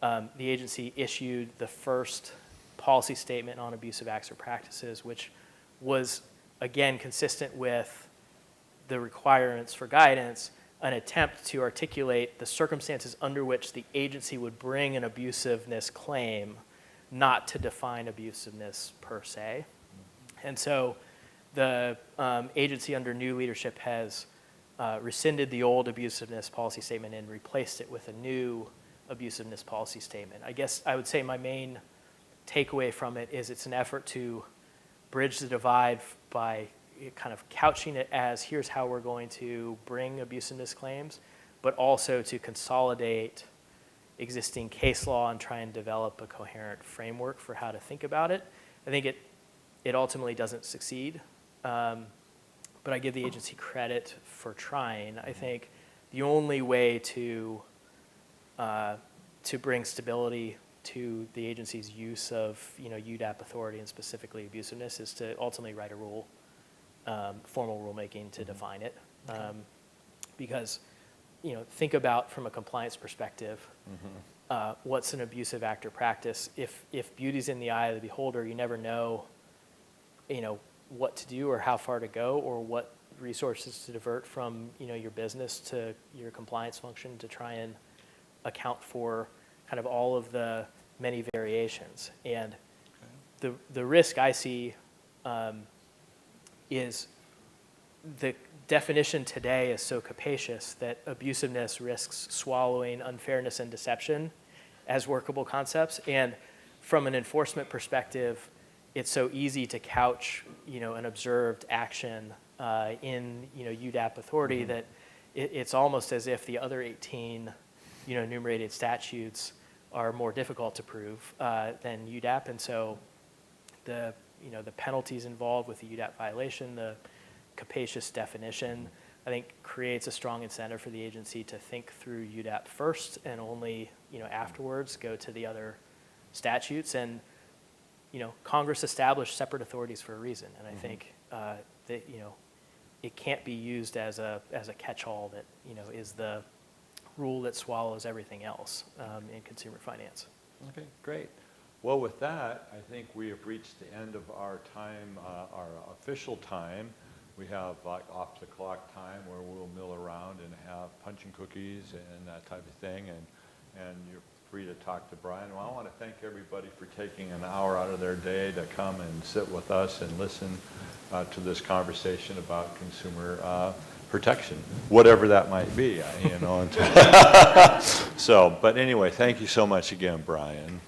The agency issued the first policy statement on abusive acts or practices, which was, again, consistent with the requirements for guidance, an attempt to articulate the circumstances under which the agency would bring an abusiveness claim not to define abusiveness per se. And so the agency under new leadership has rescinded the old abusiveness policy statement and replaced it with a new abusiveness policy statement. I guess I would say my main takeaway from it is it's an effort to bridge the divide by kind of couching it as here's how we're going to bring abusiveness claims, but also to consolidate existing case law and try and develop a coherent framework for how to think about it. I think it ultimately doesn't succeed, but I give the agency credit for trying. I think the only way to bring stability to the agency's use of UDAP authority and specifically abusiveness is to ultimately write a rule, formal rulemaking to define it. Because think about from a compliance perspective, what's an abusive act or practice. If beauty's in the eye of the beholder, you never know what to do or how far to go or what resources to divert from your business to your compliance function to try and account for kind of all of the many variations. And the risk I see is the definition today is so capacious that abusiveness risks swallowing unfairness and deception as workable concepts. And from an enforcement perspective, it's so easy to couch an observed action in UDAP authority that it's almost as if the other 18 enumerated statutes are more difficult to prove than UDAP, and so the penalties involved with the UDAP violation, the capacious definition, I think creates a strong incentive for the agency to think through UDAP first and only afterwards go to the other statutes. And Congress established separate authorities for a reason, and I think that it can't be used as a catch-all that is the rule that swallows everything else in consumer finance. Okay, great. Well, with that, I think we have reached the end of our time, our official time. We have like off the clock time where we'll mill around and have punch and cookies and that type of thing, and you're free to talk to Brian. Well, I want to thank everybody for taking an hour out of their day to come and sit with us and listen to this conversation about consumer protection, whatever that might be, So, but anyway, thank you so much again, Brian.